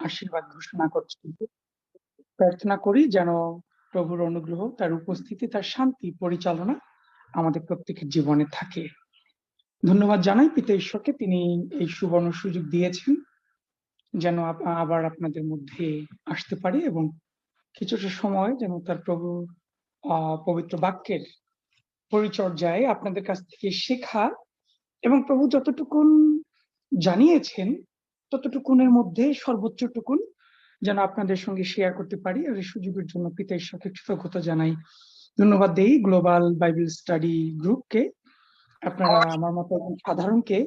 আশীর্বাদ ঘোষণা করছি। প্রার্থনা করি যেন প্রভুর অনুগ্রহ, তার উপস্থিতি, তার শান্তি পরিচালনা আমাদের প্রত্যেকের জীবনে থাকে। ধন্যবাদ জানাই পিতা ঈশ্বরকে, তিনি এই সুবর্ণ সুযোগ দিয়েছেন যেন আবার আপনাদের মধ্যে আসতে পারি এবং কিছুটা সময় যেন তার প্রভুর পবিত্র বাক্যের পরিচর্যায় আপনাদের কাছ থেকে শেখা এবং প্রভু যতটুকুন জানিয়েছেন ততটুকুনের মধ্যে সর্বোচ্চটুকুন যেন আপনাদের সঙ্গে শেয়ার করতে পারি। আর এই সুযোগের জন্য পিতা ঈশ্বরকে কৃতজ্ঞতা জানাই। ধন্যবাদ দেই গ্লোবাল বাইবেল স্টাডি গ্রুপকে, আপনারা আমার মতো একজন সাধারণকে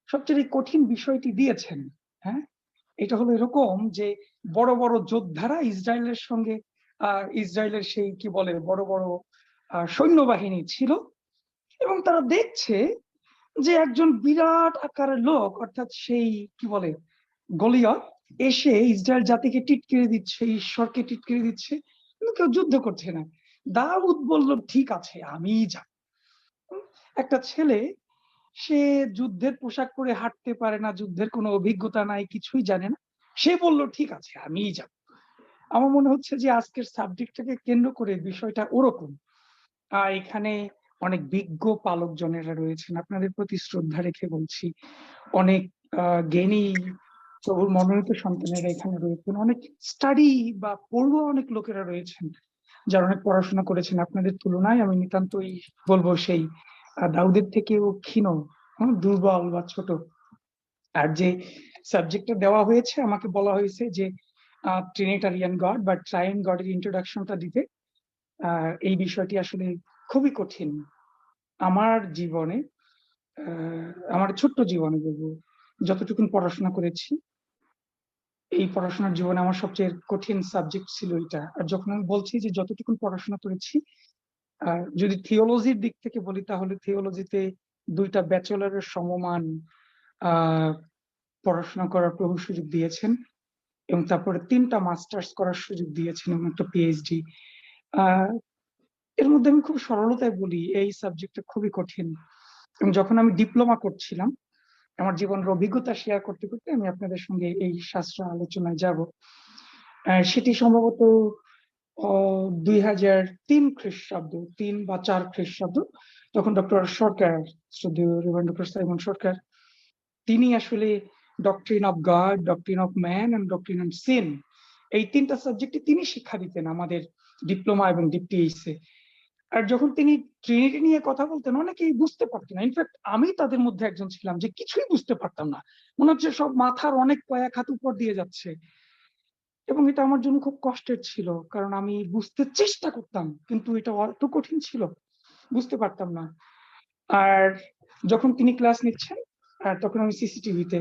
সবচেয়ে কঠিন বিষয়টি দিয়েছেন। হ্যাঁ, এটা হলো এরকম যে বড় বড় যোদ্ধারা ইসরায়েলের সঙ্গে ইসরায়েলের সেই কি বলে বড় বড় সৈন্যবাহিনী ছিল এবং তারা দেখছে যে একজন বিরাট আকারের লোক, অর্থাৎ সেই কি বলে গলিয়ত, এসে ইসরায়েল জাতিকে টিটকিরি দিচ্ছে, ঈশ্বরকে টিটকিরি দিচ্ছে, কিন্তু কেউ যুদ্ধ করছে না। দাউদ বলল ঠিক আছে আমিই যাব। একটা ছেলে, সে যুদ্ধের পোশাক পরে হাঁটতে পারে না, যুদ্ধের কোনো অভিজ্ঞতা নাই, কিছুই জানে না, সে বলল ঠিক আছে আমিই যাব। আমার মনে হচ্ছে যে আজকের সাবজেক্টটাকে কেন্দ্র করে বিষয়টা ওরকম। এখানে অনেক বিজ্ঞ পালকজনেরা রয়েছেন, আপনাদের প্রতি শ্রদ্ধা রেখে বলছি। অনেক জ্ঞানী প্রভুর মনোনীত সন্তানেরা এখানে রয়েছেন, অনেক স্টাডি বা পড়ুয়া অনেক লোকেরা রয়েছেন যারা অনেক পড়াশোনা করেছেন। আপনাদের তুলনায় আমি নিতান্তই বলবো সেই দাউদের থেকেও ক্ষীণ, দুর্বল বা ছোট। আর যে সাবজেক্টটা দেওয়া হয়েছে, আমাকে বলা হয়েছে যে ট্রিনিটারিয়ান গড বা ট্রাইন গডের ইন্ট্রোডাকশনটা দিতে। এই বিষয়টি আসলে খুবই কঠিন আমার জীবনে, আমার ছোট্ট জীবনে বলবো, যতটুকুন পড়াশোনা করেছি এই পড়াশোনার জীবনে আমার সবচেয়ে কঠিন সাবজেক্ট ছিল এটা। আর যখন আমি বলছি যে যতটুকুন পড়াশোনা করেছি, যদি থিওলজির দিক থেকে বলি তাহলে থিওলজিতে 2টা ব্যাচেলরের সমমান পড়াশোনা করার প্রভু সুযোগ দিয়েছেন এবং তারপরে 3টা মাস্টার্স করার সুযোগ দিয়েছেন এবং একটা পিএইচডি। এর মধ্যে আমি খুব সরলতায় বলি এই সাবজেক্টটা খুবই কঠিন। এবং যখন আমি ডিপ্লোমা করছিলাম, আমার জীবনের অভিজ্ঞতা শেয়ার করতে করতে আমি আপনাদের সঙ্গে এই শাস্ত্র আলোচনায় যাব। সেটি সম্ভবত 2003 খ্রিস্টাব্দ, 3 বা 4 খ্রিস্টাব্দ। তখন ডক্টর সরকার, শ্রদ্ধেয় রেভারেন্ড ডক্টর সাইমন সরকার, তিনি আসলে doctrine of God, doctrine of man and doctrine of sin, এই 3টা সাবজেক্টে তিনি শিক্ষা দিতেন আমাদের ডিপ্লোমা এবং ডিপিএইচে। আর যখন তিনি ট্রিনিটি নিয়ে কথা বলতেন, অনেকেই বুঝতে পারতেন না। ইনফ্যাক্ট আমি তাদের মধ্যে একজন ছিলাম যে কিছুই বুঝতে পারতাম না, মনে হচ্ছে সব মাথার অনেক কয়েক হাত উপর দিয়ে যাচ্ছে। এবং এটা আমার জন্য খুব কষ্টের ছিল, কারণ আমি বুঝতে চেষ্টা করতাম কিন্তু এটা এত কঠিন ছিল, বুঝতে পারতাম না। আর যখন তিনি ক্লাস নিচ্ছেন, তখন আমি সিসিটিভিতে,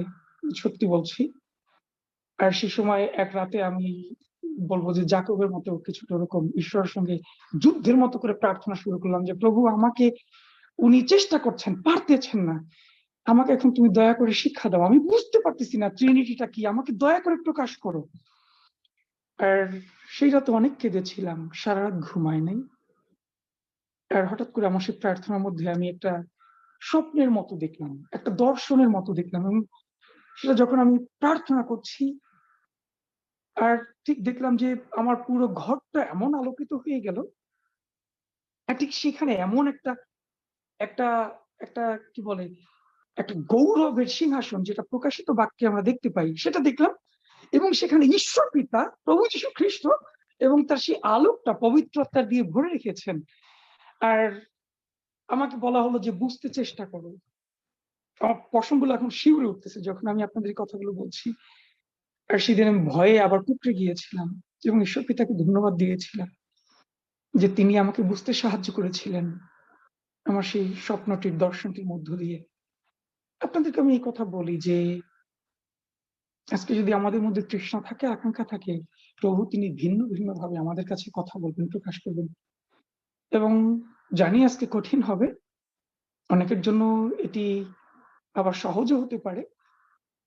সত্যি বলছি। আর সেই সময় এক রাতে আমি বলবো যে জাকবের মতো কিছুটা ওরকম ঈশ্বরের সঙ্গে যুদ্ধের মতো করে প্রার্থনা শুরু করলাম যে প্রভু, আমাকে উনি চেষ্টা করছেন, পারতেছেন না, আমাকে এখন তুমি দয়া করে শিক্ষা দাও, আমি বুঝতে পারতেছি না ট্রিনিটিটা কি, আমাকে দয়া করে প্রকাশ করো। আর সেই রাতে অনেক কেঁদেছিলাম, সারা রাত ঘুমাই নাই। আর হঠাৎ করে আমার সেই প্রার্থনার মধ্যে আমি একটা স্বপ্নের মতো দেখলাম, একটা দর্শনের মতো দেখলাম। এবং সেটা যখন আমি প্রার্থনা করছি, আর ঠিক দেখলাম যে আমার পুরো ঘরটা এমন আলোকিত হয়ে গেল। আর ঠিক সেখানে এমন একটা একটা একটা কি বলে একটা গৌরবের সিংহাসন, যেটা প্রকাশিত বাক্যে আমরা দেখতে পাই, সেটা দেখলাম। এবং সেখানে ঈশ্বর পিতা, প্রভু যীশু খ্রিস্ট এবং তার সেই আলোকটা পবিত্রতা দিয়ে ভরে রেখেছেন। আর আমাকে বলা হলো যে বুঝতে চেষ্টা করো। আমার পশমগুলো এখন শিউরে উঠতেছে যখন আমি আপনাদের এই কথাগুলো বলছি। আর সেদিন আমি ভয়ে আবার কুঁকড়ে গিয়েছিলাম এবং ঈশ্বর পিতাকে ধন্যবাদ দিয়েছিলাম যে তিনি আমাকে বুঝতে সাহায্য করেছিলেন আমার সেই স্বপ্নটির, দর্শনটির মধ্য দিয়ে। আপনাদেরকে আমি এই কথা বলি যে আজকে যদি আমাদের মধ্যে তৃষ্ণা থাকে, আকাঙ্ক্ষা থাকে, প্রভু তিনি ভিন্ন ভিন্ন ভাবে আমাদের কাছে কথা বলবেন, প্রকাশ করবেন। এবং জানি আজকে কঠিন হবে, অনেকের জন্য এটি আবার সহজও হতে পারে,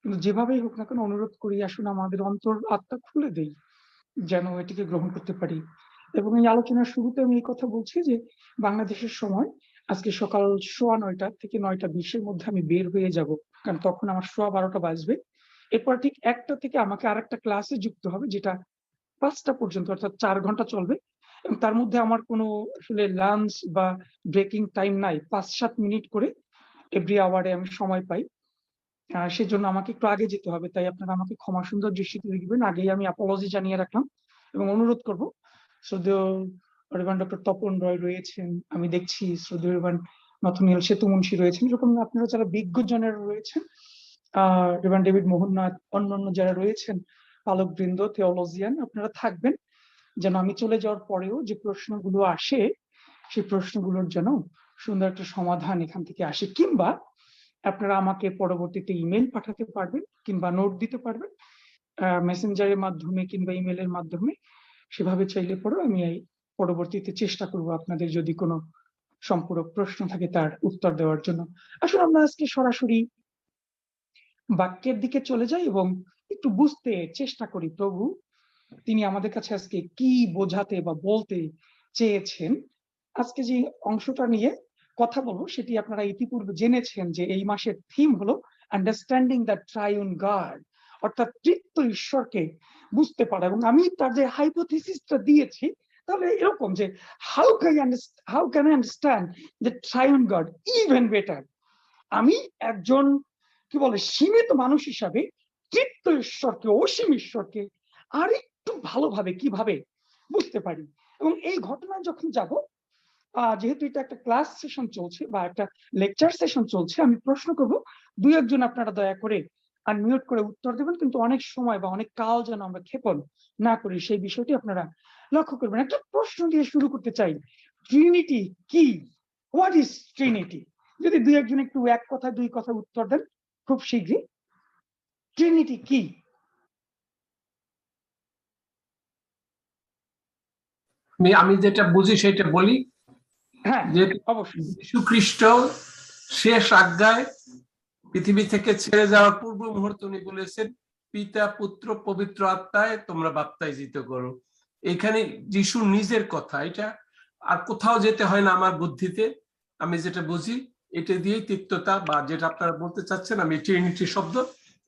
কিন্তু যেভাবেই হোক না কেন অনুরোধ করি, আসুন আমাদের অন্তর আত্মা খুলে দেই যেন এটিকে গ্রহণ করতে পারি। এবং এই আলোচনার শুরুতে আমি এই কথা বলছি যে বাংলাদেশের সময় আজকে সকাল 9:15 থেকে 9:20 মধ্যে আমি বের হয়ে যাব, কারণ তখন আমার 12:15 বাজবে। এরপর ঠিক 1টা থেকে আমাকে আরেকটা ক্লাসে যুক্ত হবে, যেটা 5টা পর্যন্ত, অর্থাৎ 4 ঘন্টা চলবে। এবং তার মধ্যে আমার কোনো আসলে লাঞ্চ বা ব্রেকিং টাইম নাই। 5-7 মিনিট করে এভরি আওয়ারে আমি সময় পাই। সেজন্য আমাকে একটু আগে যেতে হবে। তাই আপনারা আমাকে ক্ষমা সুন্দর দৃষ্টিতে দেখবেন। আগেই আমি অ্যাপোলজি জানিয়ে রাখলাম এবং অনুরোধ করব, শ্রদ্ধেয় রেভারেন্ড ডক্টর তপন রয় রয়েছেন, আমি দেখছি শ্রদ্ধেয় রেভারেন্ড নথনিয়াল সেতু মুন্সি রয়েছেন, এরকম আপনারা যারা বিজ্ঞজনেরা রয়েছেন, রেভারেন্ড ডেভিড মোহননাথ, অন্যান্য যারা রয়েছেন পালকবৃন্দ, থিওলজিয়ান, আপনারা থাকবেন, যেন আমি চলে যাওয়ার পরেও যে প্রশ্নগুলো আসে সেই প্রশ্নগুলোর যেন সুন্দর একটা সমাধান এখান থেকে আসে। কিংবা আপনারা আমাকে পরবর্তীতে ইমেল পাঠাতে পারবেন কিংবা নোট দিতে পারবেন মেসেঞ্জারের মাধ্যমে কিংবা ইমেলের মাধ্যমে। সেভাবে চাইলে পরেও আমি এই পরবর্তীতে চেষ্টা করব আপনাদের যদি কোনো সম্পূরক প্রশ্ন থাকে তার উত্তর দেওয়ার জন্য। আসলে আমরা আজকে সরাসরি বাক্যের দিকে চলে যাই এবং একটু বুঝতে চেষ্টা করি প্রভু তিনি আমাদের কাছে আজকে কি বোঝাতে বা বলতে চেয়েছেন। আজকে যে অংশটা নিয়ে কথা বলবো সেটি আপনারা ইতিপূর্বে জেনেছেন যে এই মাসের থিম হলো আন্ডারস্ট্যান্ডিং দ্য ট্রাইউন গড, অর্থাৎ তৃতীয় ঈশ্বরকে বুঝতে পারা। এবং আমি তার যে হাইপোথিসিসটা দিয়েছি তাহলে এরকম যে how can I understand the triune God even better. আমি একজন কি বলে সীমিত মানুষ হিসাবে তৃতীয় ঈশ্বরকে, অসীম ঈশ্বরকে আর একটু ভালোভাবে কিভাবে বুঝতে পারি। এবং এই ঘটনায় যখন যাব, যেহেতু এটা একটা ক্লাস সেশন চলছে বা একটা লেকচার সেশন চলছে, আমি প্রশ্ন করব, 2-1 জন আপনারা দয়া করে আনমিউট করে উত্তর দেবেন, কিন্তু অনেক সময় বা অনেক কাল যেন আমরা ক্ষেপণ না করি সেই বিষয়টি আপনারা লক্ষ্য করবেন। একটা প্রশ্ন দিয়ে শুরু করতে চাই, ট্রিনিটি কি? What is Trinity? যদি 2-1 জন একটু এক কথায় 2 কথা উত্তর দেন খুব শীঘ্রই। ট্রিনিটি কি? আমি যেটা বুঝি সেটা বলি। হ্যাঁ, যে অবশ্যই। যীশু খ্রিস্ট শেষ আজ্ঞায় পৃথিবী থেকে ছেড়ে যাওয়ার পূর্ব মুহূর্তে উনি বলেছেন, পিতা পুত্র পবিত্র আত্মায় তোমরা বাপ্তাইজিত করো। এখানে যিশুর নিজের কথা, এটা আর কোথাও যেতে হয় না আমার বুদ্ধিতে। আমি যেটা বুঝি এটা দিয়েই তিক্ততা বা যেটা আপনারা বলতে চাচ্ছেন, আমি ট্রিনিটি শব্দ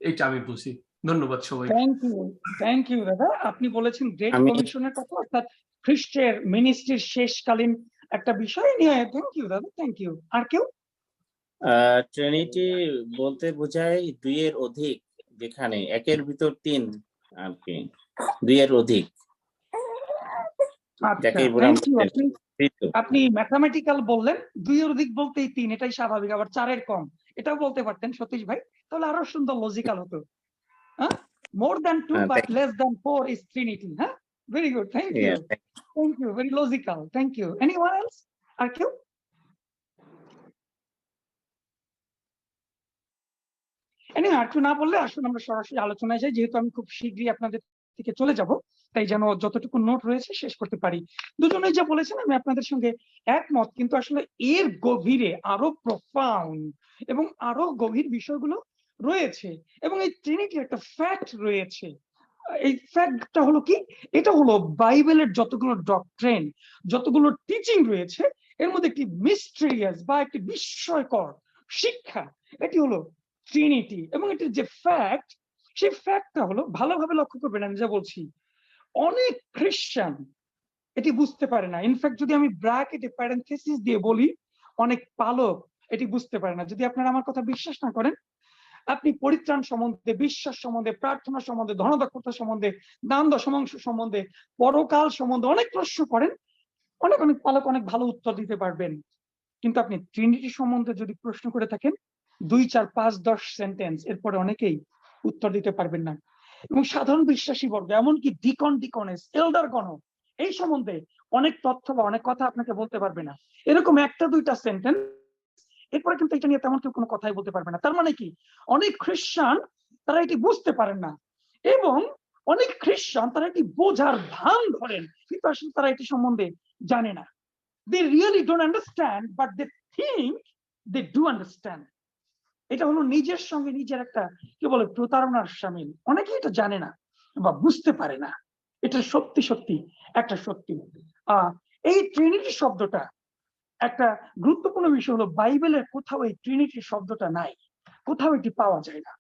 এটা আমি বুঝি। ধন্যবাদ সবাই। থ্যাংক ইউ দাদা। আপনি বলেছেন গ্রেট কমিশনের কথা, অর্থাৎ খ্রিস্টের মিনিস্ট্রির শেষকালীন একটা বিষয় নিয়ে। থ্যাংক ইউ দাদা, থ্যাংক ইউ। আর কেউ? ট্রিনিটি বলতে বোঝায় 2-এর অধিক, যেখানে 1-এর ভিতর 3 আর কি, 2-এর অধিক। আপনি ম্যাথামেটিক্যাল বললেন, 2-এর অধিক বলতেই 3, এটাই স্বাভাবিক। আবার 4-এর কম এটাও বলতে পারতেন সতীশ ভাই, তাহলে আরো সুন্দর লজিক্যাল হতো। হ্যাঁ, more than 2 but less than 4 is Trinity. হ্যাঁ, very good, thank you, very logical, thank you. Anyone else? আর কেউ? আর কেউ না বললে আসুন আমরা সরাসরি আলোচনায় যাই, যেহেতু আমি খুব শীঘ্রই আপনাদের থেকে চলে যাব, তাই যেন যতটুকু নোট রয়েছে শেষ করতে পারি। দুজনেই যা বলেছেন আমি আপনাদের সঙ্গে একমত, কিন্তু আসলে এর গভীরে আরো প্রফাউন্ড এবং আরো গভীর বিষয়গুলো রয়েছে। এবং এই ট্রিনিটির একটা ফ্যাক্ট রয়েছে। এই ফ্যাক্টটা হলো কি? এটা হলো বাইবেলের যতগুলো ডক্ট্রিন, যতগুলো টিচিং রয়েছে, এর মধ্যে একটি মিস্টেরিয়াস বা একটি বিস্ময়কর শিক্ষা, এটি হলো ট্রিনিটি। এবং এটির যে ফ্যাক্ট, সেই ফ্যাক্টটা হলো, ভালোভাবে লক্ষ্য করবেন আমি যা বলছি, অনেক খ্রিস্টান এটি বুঝতে পারে না। ইনফ্যাক্ট যদি আমি ব্র্যাকেটে প্যারেনথেসিস দিয়ে বলি, অনেক পালক এটি বুঝতে পারে না। যদি আপনারা আমার কথা বিশ্বাস না করেন, আপনি পরিত্রাণ সম্বন্ধে, বিশ্বাস সম্বন্ধে, প্রার্থনা সম্বন্ধে, ধনদক্ষতা সম্বন্ধে, দান দশমাংশ সম্বন্ধে, পরকাল সম্বন্ধে অনেক প্রশ্ন করেন, অনেক অনেক পালক অনেক ভালো উত্তর দিতে পারবেন। কিন্তু আপনি ট্রিনিটি সম্বন্ধে যদি প্রশ্ন করে থাকেন, 2, 4, 5, 10 সেন্টেন্স এরপরে অনেকেই উত্তর দিতে পারবেন না। এবং সাধারণ বিশ্বাসী বর্গ, এমনকি ডিকনেস, এল্ডার গণ, এই সম্বন্ধে অনেক তথ্য বা অনেক কথা আপনাকে বলতে পারবে না। এরকম 1-2টা সেন্টেন্স, এরপরে কিন্তু এটা নিয়ে তেমন কেউ কোনো কথাই বলতে পারবে না। তার মানে কি? অনেক খ্রিস্টান তারা এটি বুঝতে পারেন না, এবং অনেক খ্রিস্টান তারা এটি বোঝার ভান ধরেন, কিন্তু আসলে তারা এটি সম্বন্ধে জানে না। They really don't understand, but they think they do understand. এটা হলো নিজের সঙ্গে নিজের একটা কি বলে প্রতারণার শামিল। অনেকেই এটা জানে না বা বুঝতে পারে না। এটা সত্যি সত্যি একটা সত্যি। এই ট্রিনিটি শব্দটা একটা গুরুত্বপূর্ণ বিষয় হলো, বাইবেলের কোথাও এই ট্রিনিটি শব্দটা নাই, কোথাও এটি পাওয়া যায় না।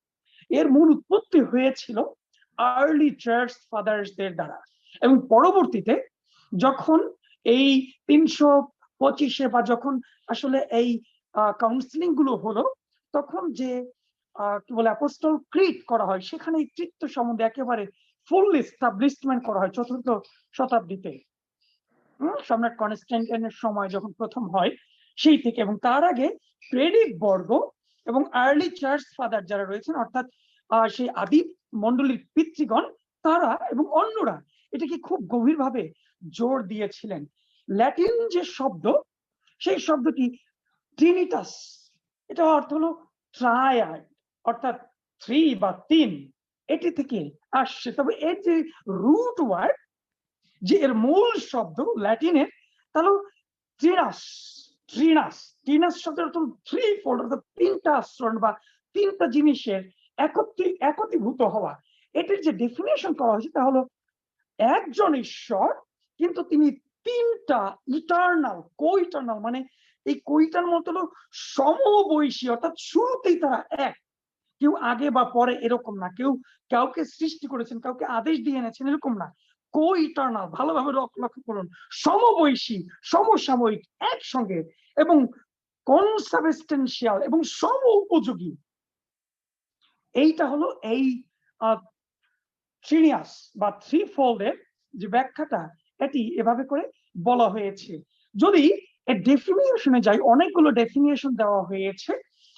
এর মূল উৎপত্তি হয়েছিল আর্লি চার্চ ফাদার্সদের দ্বারা, এবং পরবর্তীতে যখন এই 325-এ বা যখন আসলে এই কাউন্সিলিং গুলো হলো, তখন যে কি বলে অ্যাপোস্টল ক্রিট করা হয়, সেখানে এই তৃত্ব সম্বন্ধে একেবারে ফুল এস্টাবলিশমেন্ট করা হয় 4th শতাব্দীতে, সম্রাট কনস্ট্যান্টাইনের সময় যখন প্রথম হয় সেই থেকে। এবং তার আগে প্রেরিত বর্গ এবং আর্লি চার্চ ফাদার যারা রয়েছেন, অর্থাৎ সেই আদি মণ্ডলীর পিতৃগণ, তারা এবং অন্যরা এটাকে খুব গভীরভাবে জোর দিয়েছিলেন। ল্যাটিন যে শব্দ, সেই শব্দটি ট্রিনিটাস, এটা অর্থ হলো ট্রায়াড, অর্থাৎ 3 বা 3, এটি থেকে আসছে। তবে এর যে রুট ওয়ার্ড, যে এর মূল শব্দ ল্যাটিনের, তাহলে ট্রিনাস। ট্রিনাস শব্দের অর্থ থ্রি ফোল্ড, অর্থাৎ 3টা আশ্রণ বা 3টা জিনিসের একত্রীভূত হওয়া। এটির যে ডেফিনেশন করা হয়েছে তা হলো একজন ঈশ্বর, কিন্তু তিনি 3টা ইটার্নাল, কো-ইটার্নাল, মানে এই কো-ইটার্নাল মতো হলো সমবয়সী, অর্থাৎ শুরুতেই তারা এক, কেউ আগে বা পরে এরকম না, কেউ কাউকে সৃষ্টি করেছেন, কাউকে আদেশ দিয়ে এনেছেন, এরকম না। কো-ইটার্নাল, ভালোভাবে লক্ষ্য করুন, সমবয়সী, সমসাময়িক, একসঙ্গে, এবং কনসাবস্টেন্সিয়াল এবং সম উপযোগী। এইটা হলো এই ট্রিনিয়াস বা থ্রি ফোল্ডের যে ব্যাখ্যাটা, এটি এভাবে করে বলা হয়েছে। যদি এর ডেফিনিশনে যাই, অনেকগুলো ডেফিনিশন দেওয়া হয়েছে,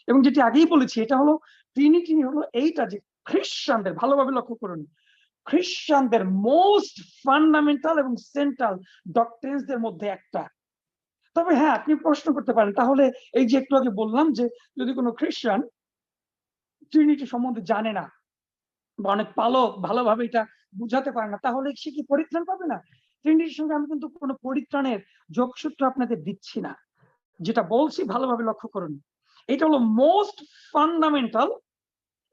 এবং যেটি আগেই বলেছি, এটা হলো ট্রিনিটি হলো এইটা যে খ্রিস্টানদের, ভালোভাবে লক্ষ্য করুন, খ্রিস্টানদের মোস্ট ফান্ডামেন্টাল এবং সেন্ট্রাল ডক্ট্রিনসদের মধ্যে একটা। তবে হ্যাঁ, আপনি প্রশ্ন করতে পারেন, তাহলে এই যে একটু আগে বললাম যে যদি কোনো খ্রিস্টান ট্রিনিটি সম্বন্ধে জানে না বা অনেক পালক ভালোভাবে এটা বুঝাতে পারে না, তাহলে সে কি পরিত্রাণ পাবে না? ট্রিনিটির সঙ্গে আমি কিন্তু কোনো পরিত্রাণের যোগসূত্র আপনাদের দিচ্ছি না, যেটা বলছি ভালোভাবে লক্ষ্য করুন। এটা হলো মোস্ট ফান্ডামেন্টাল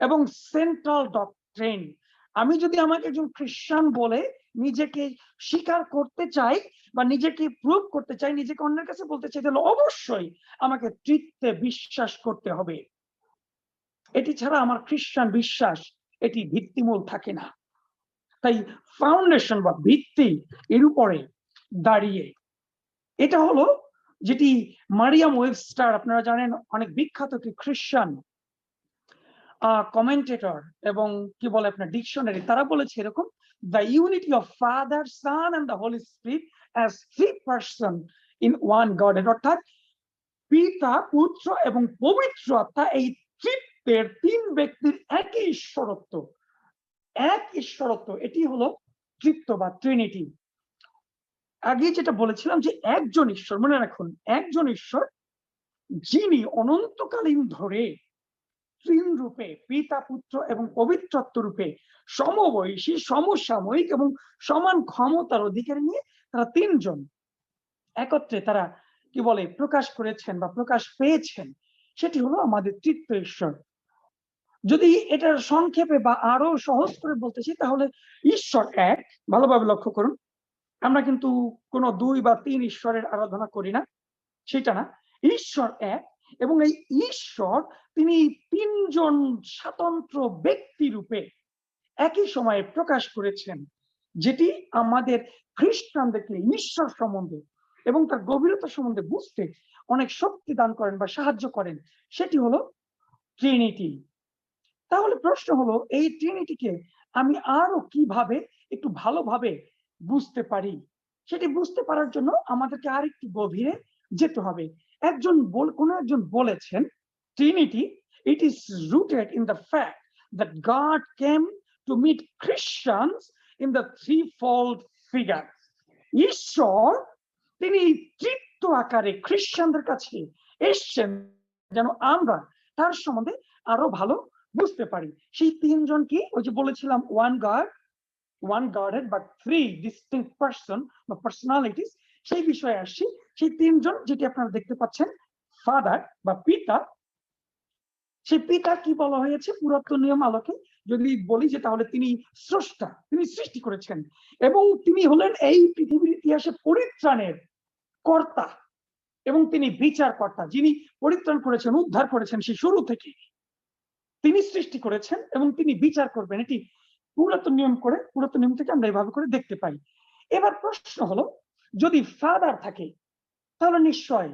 এবং সেন্ট্রাল ডক্ট্রিন। আমি যদি আমাকে একজন খ্রিস্টান বলে নিজেকে স্বীকার করতে চাই বা নিজেকে প্রুভ করতে চাই, নিজেকে অন্যের কাছে বলতে চাই, তাহলে অবশ্যই আমাকে তৃত্বে বিশ্বাস করতে হবে। এটি ছাড়া আমার খ্রিস্টান বিশ্বাস এটি ভিত্তিমূল থাকে না। তাই ফাউন্ডেশন বা ভিত্তি এর উপরে দাঁড়িয়ে, এটা হলো যেটি মারিয়াম ওয়েবস্টার, আপনারা জানেন অনেক বিখ্যাত কি খ্রিস্টান কমেন্টেটর এবং কি বলে আপনার ডিকশনারি, তারা বলেছে এরকম: the unity of father, son and the holy spirit as three person in one God, অর্থাৎ পিতা, পুত্র এবং পবিত্র আত্মা, এই তৃত্বের 3 ব্যক্তির একই ঈশ্বরত্ব, এক ঈশ্বরত্ব, এটি হলো তৃত্ব বা ট্রিনিটি। আগে যেটা বলেছিলাম যে একজন ঈশ্বর, মনে রাখুন, একজন ঈশ্বর যিনি অনন্তকালীন ধরে 3 রূপে, পিতা, পুত্র এবং পবিত্রত্ব রূপে সমবয়সী, সমসাময়িক এবং সমান ক্ষমতার অধিকারী নিয়ে তারা 3 জন একত্রে তারা কি বলে প্রকাশ করেছেন বা প্রকাশ পেয়েছেন, সেটি হলো আমাদের তৃতীয় ঈশ্বর। যদি এটার সংক্ষেপে বা আরো সহজ করে বলতে চাই, তাহলে ঈশ্বর এক, ভালোভাবে লক্ষ্য করুন, আমরা কিন্তু কোনো 2 বা 3 ঈশ্বরের আরাধনা করি না, সেটা না। ঈশ্বর এক, এবং এই ঈশ্বর তিনি 3 জন স্বতন্ত্র ব্যক্তি রূপে একই সময়ে প্রকাশ করেছেন, যেটি আমাদের খ্রিস্টানদেরকে ঈশ্বর সম্বন্ধে এবং তার গভীরতা সম্বন্ধে বুঝতে অনেক শক্তি দান করেন বা সাহায্য করেন, সেটি হলো ট্রিনিটি। তাহলে প্রশ্ন হলো, এই ট্রিনিটিকে আমি আরো কিভাবে একটু ভালোভাবে বুঝতে পারি? সেটি বুঝতে পারার জন্য আমাদেরকে আর একটু গভীরে যেতে হবে। কোন একজন বলেছেন, Trinity, it is rooted in the fact that God came to meet Christians in the threefold figure. ঈশ্বর তিনি তৃত্ব আকারে খ্রিস্টানদের কাছে এসেছেন যেন আমরা তার সম্বন্ধে আরো ভালো বুঝতে পারি। সেই 3 জন কি, ওই যে বলেছিলাম one Godhead but 3 distinct person বা পার্সোনালিটিস, সেই বিষয়ে আসছি। সেই 3 জন যেটি আপনারা দেখতে পাচ্ছেন, ফাদার বা পিতা, সেই পিতা কি বলা হয়েছে পুরাতন নিয়ম আলোকে যদি বলি, যে তাহলে তিনি স্রষ্টা, তিনি সৃষ্টি করেছেন এবং তিনি হলেন এই পৃথিবীর ইতিহাসে পরিত্রাণের কর্তা এবং তিনি বিচারকর্তা, যিনি পরিত্রাণ করেছেন, উদ্ধার করেছেন সেই শুরু থেকে। তিনি সৃষ্টি করেছেন এবং তিনি বিচার করবেন। এটি পুরাতন নিয়ম থেকে আমরা এভাবে করে দেখতে পাই। এবার প্রশ্ন হলো, যদি ফাদার থাকে তাহলে নিশ্চয়,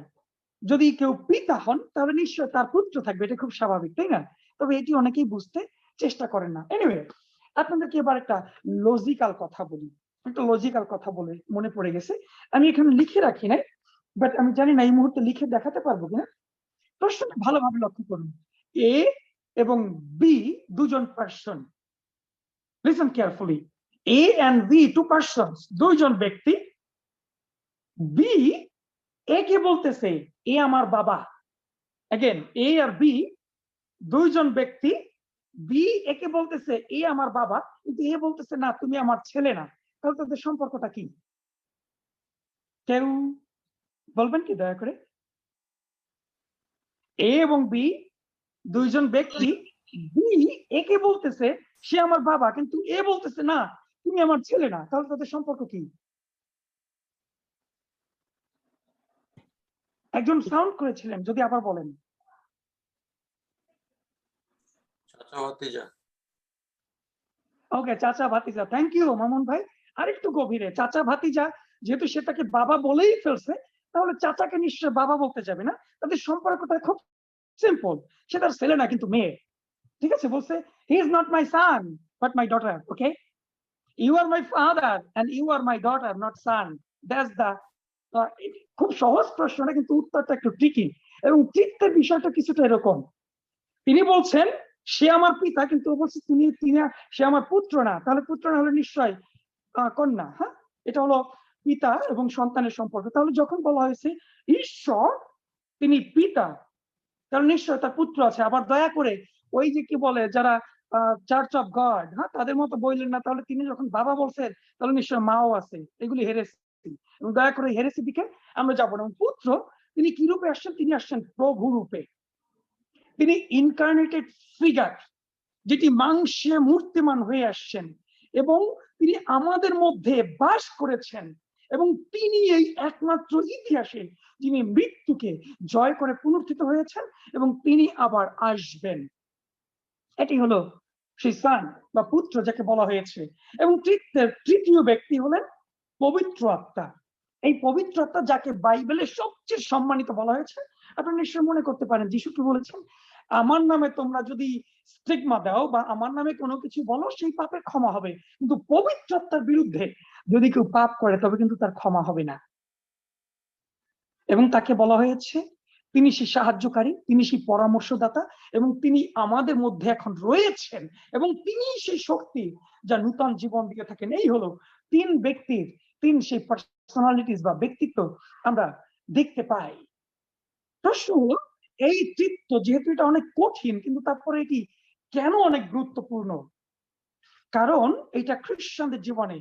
যদি কেউ পিতা হন তাহলে নিশ্চয় তার পুত্র থাকবে, এটা খুব স্বাভাবিক, তাই না? তবে এটি অনেকেই বুঝতে চেষ্টা করেন না। এনিওয়ে, আপনাদেরকে এবার একটা লজিক্যাল কথা বলে মনে পড়ে গেছে। আমি এখানে লিখে রাখি নাই, বাট আমি জানি না এই মুহূর্তে লিখে দেখাতে পারবো কিনা। প্রশ্নটা ভালোভাবে লক্ষ্য করুন। এ এবং বি দুজন person. Listen carefully. A and B, two persons, দুইজন ব্যক্তি। বি এ কে বলতেছে এ আমার বাবা। अगेन এ আর বি দুইজন ব্যক্তি। বি একে বলতেছে এ আমার বাবা, কিন্তু এ বলতেছে না তুমি আমার ছেলে না। তাহলে তাদের সম্পর্কটা কি? কেউ বলবেন কি দয়া করে? এ এবং বি দুইজন ব্যক্তি। বি একে বলতেছে সে আমার বাবা, কিন্তু এ বলতেছে না তুমি আমার ছেলে না। তাহলে তাদের সম্পর্ক কি? একজন সাউন্ড করেছিলেন, যদি আবার বলেন। চাচা ভাতিজা। ওকে, চাচা ভাতিজা। থ্যাংক ইউ মামুন ভাই। আরেকটু গভীরে, চাচা ভাতিজা, যেহেতু সে তাকে বাবা বলেই ফেলছে, তাহলে চাচাকে নিশ্চয় বাবা বলতে যাবে না। তাদের সম্পর্কটা খুব সিম্পল। সে তার ছেলে না, কিন্তু মেয়ে। ঠিক আছে, বলছে he is not my son but my daughter. Okay, you are my father and you are my daughter, not son. That's the খুব সহজ প্রশ্নটা, কিন্তু উত্তরটা একটু ট্রিকি। এবং ট্রিকের বিষয়টা কিছুটা এরকম। তিনি বলছেন সে আমার পিতা, কিন্তু ও বলছে তিনি সে আমার পুত্র না। তাহলে পুত্র না হলে নিশ্চয় কন্যা। হ্যাঁ, এটা হলো পিতা এবং সন্তানের সম্পর্ক। তাহলে যখন বলা হয়েছে ঈশ্বর তিনি পিতা, তাহলে নিশ্চয় তার পুত্র আছে। আবার দয়া করে ওই যে কি বলে যারা চার্চ অফ গড, হ্যাঁ, তাদের মতো বললেন না। তাহলে তিনি যখন বাবা বলছেন তাহলে নিশ্চয় মাও আছে। এগুলি হেরেসি। এবং দয়া করে হেরেসি দিকে আমরা যাবো না। পুত্র তিনি কি রূপে আসছেন? তিনি আসছেন প্রভু রূপে। তিনি ইনকার্নেটেড ফিগার, যেটি মাংসে মূর্তিমান হয়ে আসছেন এবং তিনি আমাদের মধ্যে বাস করেছেন। এবং তিনি এই একমাত্র ইতিহাসে যিনি মৃত্যুকে জয় করে পুনরুত্থিত হয়েছেন এবং তিনি আবার আসবেন। এটি হলো সেই সান বা পুত্র যাকে বলা হয়েছে। এবং তৃতীয় ব্যক্তি হলেন পবিত্র আত্মা। এই পবিত্র আত্মা যাকে বাইবেলে সবচেয়ে সম্মানিত বলা হয়েছে। আপনারা নিশ্চয় মনে করতে পারেন যিশু কি বলেছেন, আমার নামে তোমরা যদি স্টিগমা দাও বা আমার নামে কোনো কিছু বলো, সেই পাপের ক্ষমা হবে, কিন্তু পবিত্র আত্মার বিরুদ্ধে যদি কেউ পাপ করে তবে কিন্তু তার ক্ষমা হবে না। এবং তাকে বলা হয়েছে তিনি সেই সাহায্যকারী, তিনি সেই পরামর্শদাতা, এবং তিনি আমাদের মধ্যে এখন রয়েছেন এবং তিনি সেই শক্তি যা নূতন জীবন দিয়ে থাকেন। এই হলো তিন ব্যক্তির সেই পার্সোনালিটিস বা ব্যক্তিত্ব আমরা দেখতে পাই। প্রশ্ন হলো, এই তৃত্ব যেহেতু এটা অনেক কঠিন, কিন্তু তারপরে এটি কেন অনেক গুরুত্বপূর্ণ? কারণ এটা খ্রিস্টানদের জীবনে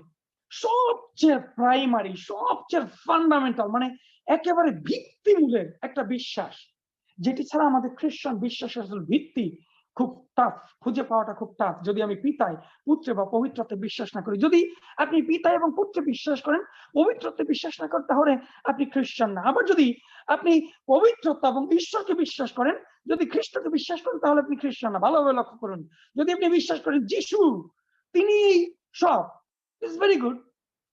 সবচেয়ে প্রাইমারি, সবচেয়ে ফান্ডামেন্টাল, মানে একেবারে ভিত্তিমূলের একটা বিশ্বাস, যেটি ছাড়া আমাদের খ্রিস্টান বিশ্বাসের ভিত্তি খুব টাফ, খুঁজে পাওয়াটা খুব টাফ। যদি আমি পিতায়, পুত্রে বা পবিত্রতে বিশ্বাস না করি। যদি আপনি পিতা এবং পুত্রে বিশ্বাস করেন, পবিত্রতে বিশ্বাস না করেন, তাহলে আপনি খ্রিস্টান না। আবার যদি আপনি পবিত্রতা এবং ঈশ্বরকে বিশ্বাস করেন, যদি খ্রিস্টকে বিশ্বাস করেন, তাহলে আপনি খ্রিস্টান না। ভালোভাবে লক্ষ্য করুন। যদি আপনি বিশ্বাস করেন যিশু তিনি সব, ইটস ভেরি গুড,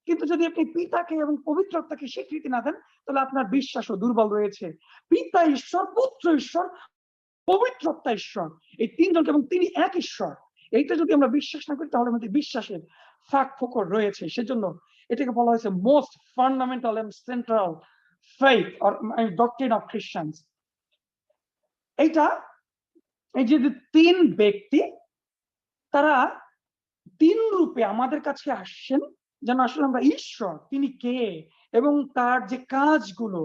কিন্তু যদি আপনি পিতাকে এবং পবিত্র আত্মাকে স্বীকৃতি না দেন, তাহলে আপনার বিশ্বাসও দুর্বল রয়েছে। পিতা ঈশ্বর, পুত্র ঈশ্বর, পবিত্র আত্মা ঈশ্বর, এই তিনজনকে, এবং তিনি এক ঈশ্বর। এইটা যদি আমরা বিশ্বাস না করি, তাহলে আমাদের বিশ্বাসের ফাঁক ফোকর রয়েছে। সেজন্য এটাকে বলা হয়েছে most fundamental and central faith or doctrine of Christians. এইটা, এই যে তিন ব্যক্তি, তারা তিন রূপে আমাদের কাছে আসছেন, যেন আসলে আমরা ঈশ্বর তিনি কে এবং তার যে কাজগুলো,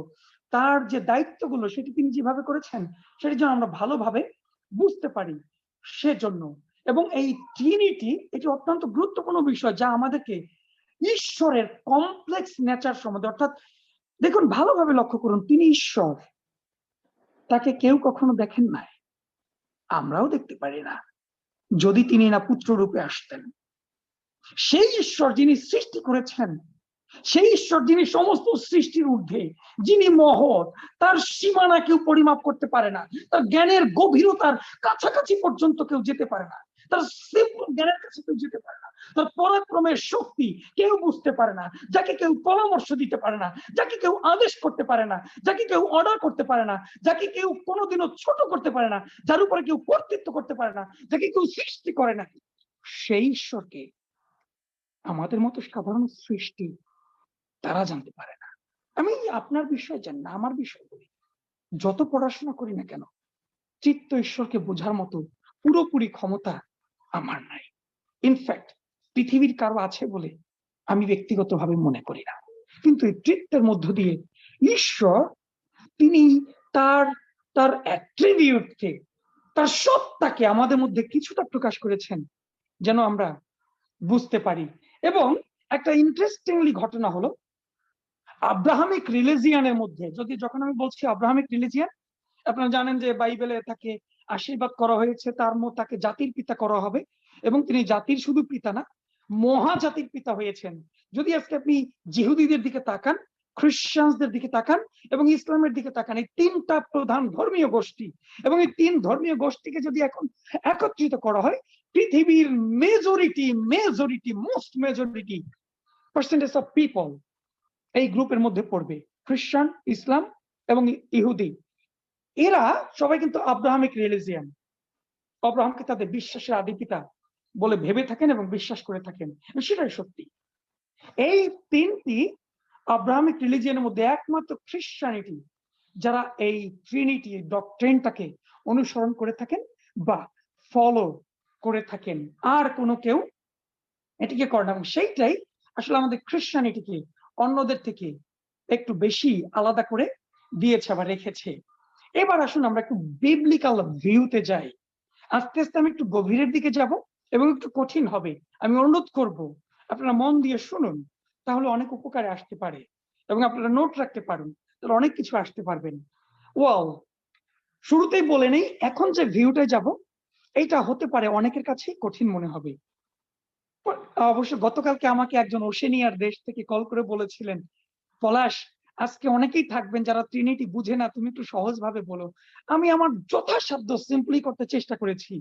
তার যে দায়িত্বগুলো, সেটি তিনি যেভাবে করেছেন সেটি যেন আমরা ভালোভাবে বুঝতে পারি। সেজন্য এবং এই ট্রিনিটি এটি অত্যন্ত গুরুত্বপূর্ণ বিষয়, যা আমাদেরকে ঈশ্বরের কমপ্লেক্স নেচার সম্বন্ধে, অর্থাৎ দেখুন ভালোভাবে লক্ষ্য করুন, তিনি ঈশ্বর, তাকে কেউ কখনো দেখেন নাই, আমরাও দেখতে পারি না, যদি তিনি না পুত্র রূপে আসতেন। সেই ঈশ্বর যিনি সৃষ্টি করেছেন সেই ঈশ্বর যিনি সমস্ত সৃষ্টির ঊর্ধ্বে, যিনি মহৎ, তার সীমানা কেউ পরিমাপ করতে পারে না, তার জ্ঞানের গভীরতার কাছাকাছি পর্যন্ত কেউ যেতে পারে না, তার সিম্পল জ্ঞানের কাছে কেউ যেতে পারে না, তার পরাক্রমের শক্তি কেউ বুঝতে পারে না, যাকে কেউ পরামর্শ দিতে পারে না, যাকে কেউ আদেশ করতে পারে না, যাকে কেউ অর্ডার করতে পারে না, যাকে কেউ কোনোদিনও ছোট করতে পারে না, যার উপরে কেউ কর্তৃত্ব করতে পারে না, যাকে কেউ সৃষ্টি করে না, সেই ঈশ্বরকে আমাদের মতো সাধারণ সৃষ্টি তারা জানতে পারে না। আমি আপনার বিষয় জানি না, আমার বিষয় বলি, যত পড়াশোনা করি না কেন, চিত্ত ঈশ্বরকে বোঝার মতো পুরোপুরি ক্ষমতা আমার নাই। ইনফ্যাক্ট পৃথিবীর কারো আছে বলে আমি ব্যক্তিগতভাবে মনে করি না। কিন্তু এই তৃত্বের মধ্য দিয়ে ঈশ্বর তিনি তার তার অ্যাট্রিবিউটকে, তার সত্তাকে আমাদের মধ্যে কিছুটা প্রকাশ করেছেন যেন আমরা বুঝতে পারি। এবং একটা ইন্টারেস্টিংলি ঘটনা হলো, আব্রাহামিক রিলিজিয়ানের মধ্যে, যখন আমি বলছি আব্রাহামিক রিলিজিয়ান, আপনারা জানেন যে বাইবেলে তাকে আশীর্বাদ করা হয়েছে, তাকে জাতির পিতা করা হবে, এবং তিনি জাতির শুধু পিতা না, মহাজাতির পিতা হয়েছেন। যদি আজকে আপনি জিহুদীদের দিকে তাকান, খ্রিস্টানদের দিকে তাকান এবং ইসলামের দিকে তাকান, এই তিনটা প্রধান ধর্মীয় গোষ্ঠী, এবং এই তিন ধর্মীয় গোষ্ঠীকে যদি এখন একত্রিত করা হয়, পৃথিবীর most majority percentage of people এই গ্রুপের মধ্যে পড়বে, খ্রিস্টান, ইসলাম এবং ইহুদি। এরা সবাই কিন্তু আব্রাহামিক রিলিজিয়ান, আব্রাহামকে তাদের বিশ্বাসের আদি পিতা বলে ভেবে থাকেন এবং বিশ্বাস করে থাকেন, সেটাই সত্যি। এই তিনটি আব্রাহামিক রিলিজিয়ানের মধ্যে একমাত্র খ্রিস্টানিটি যারা এই ট্রিনিটি ডক্ট্রিনটাকে অনুসরণ করে থাকেন বা ফলো করে থাকেন, আর কোনো কেউ এটিকে করে না। এবং সেইটাই আসলে আমাদের খ্রিস্টানিটিকে অন্যদের থেকে একটু বেশি আলাদা করে দিয়েছে বা রেখেছে। এবার আসুন আমরা একটু বিবলিক্যাল ভিউতে যাই। আস্তে আস্তে আমি একটু গভীরের দিকে যাব এবং একটু কঠিন হবে। আমি অনুরোধ করব আপনারা মন দিয়ে শুনুন, তাহলে অনেক উপকারে আসতে পারে, এবং আপনারা নোট রাখতে পারেন, তাহলে অনেক কিছু আসতে পারবেন। ওয়াও, শুরুতেই বলে নেই, এখন যে ভিউটা যাব এইটা হতে পারে অনেকের কাছেই কঠিন মনে হবে। অবশ্য গতকালকে আমাকে একজন ওশেনিয়ার দেশ থেকে কল করে বলেছিলেন, পলাশ, আজকে অনেকেই থাকবেন যারা ট্রিনিটি বুঝে না, তুমি একটু সহজ ভাবে বলো। আমি আমার যথাসাধ্য সিম্পলি করতে চেষ্টা করেছি,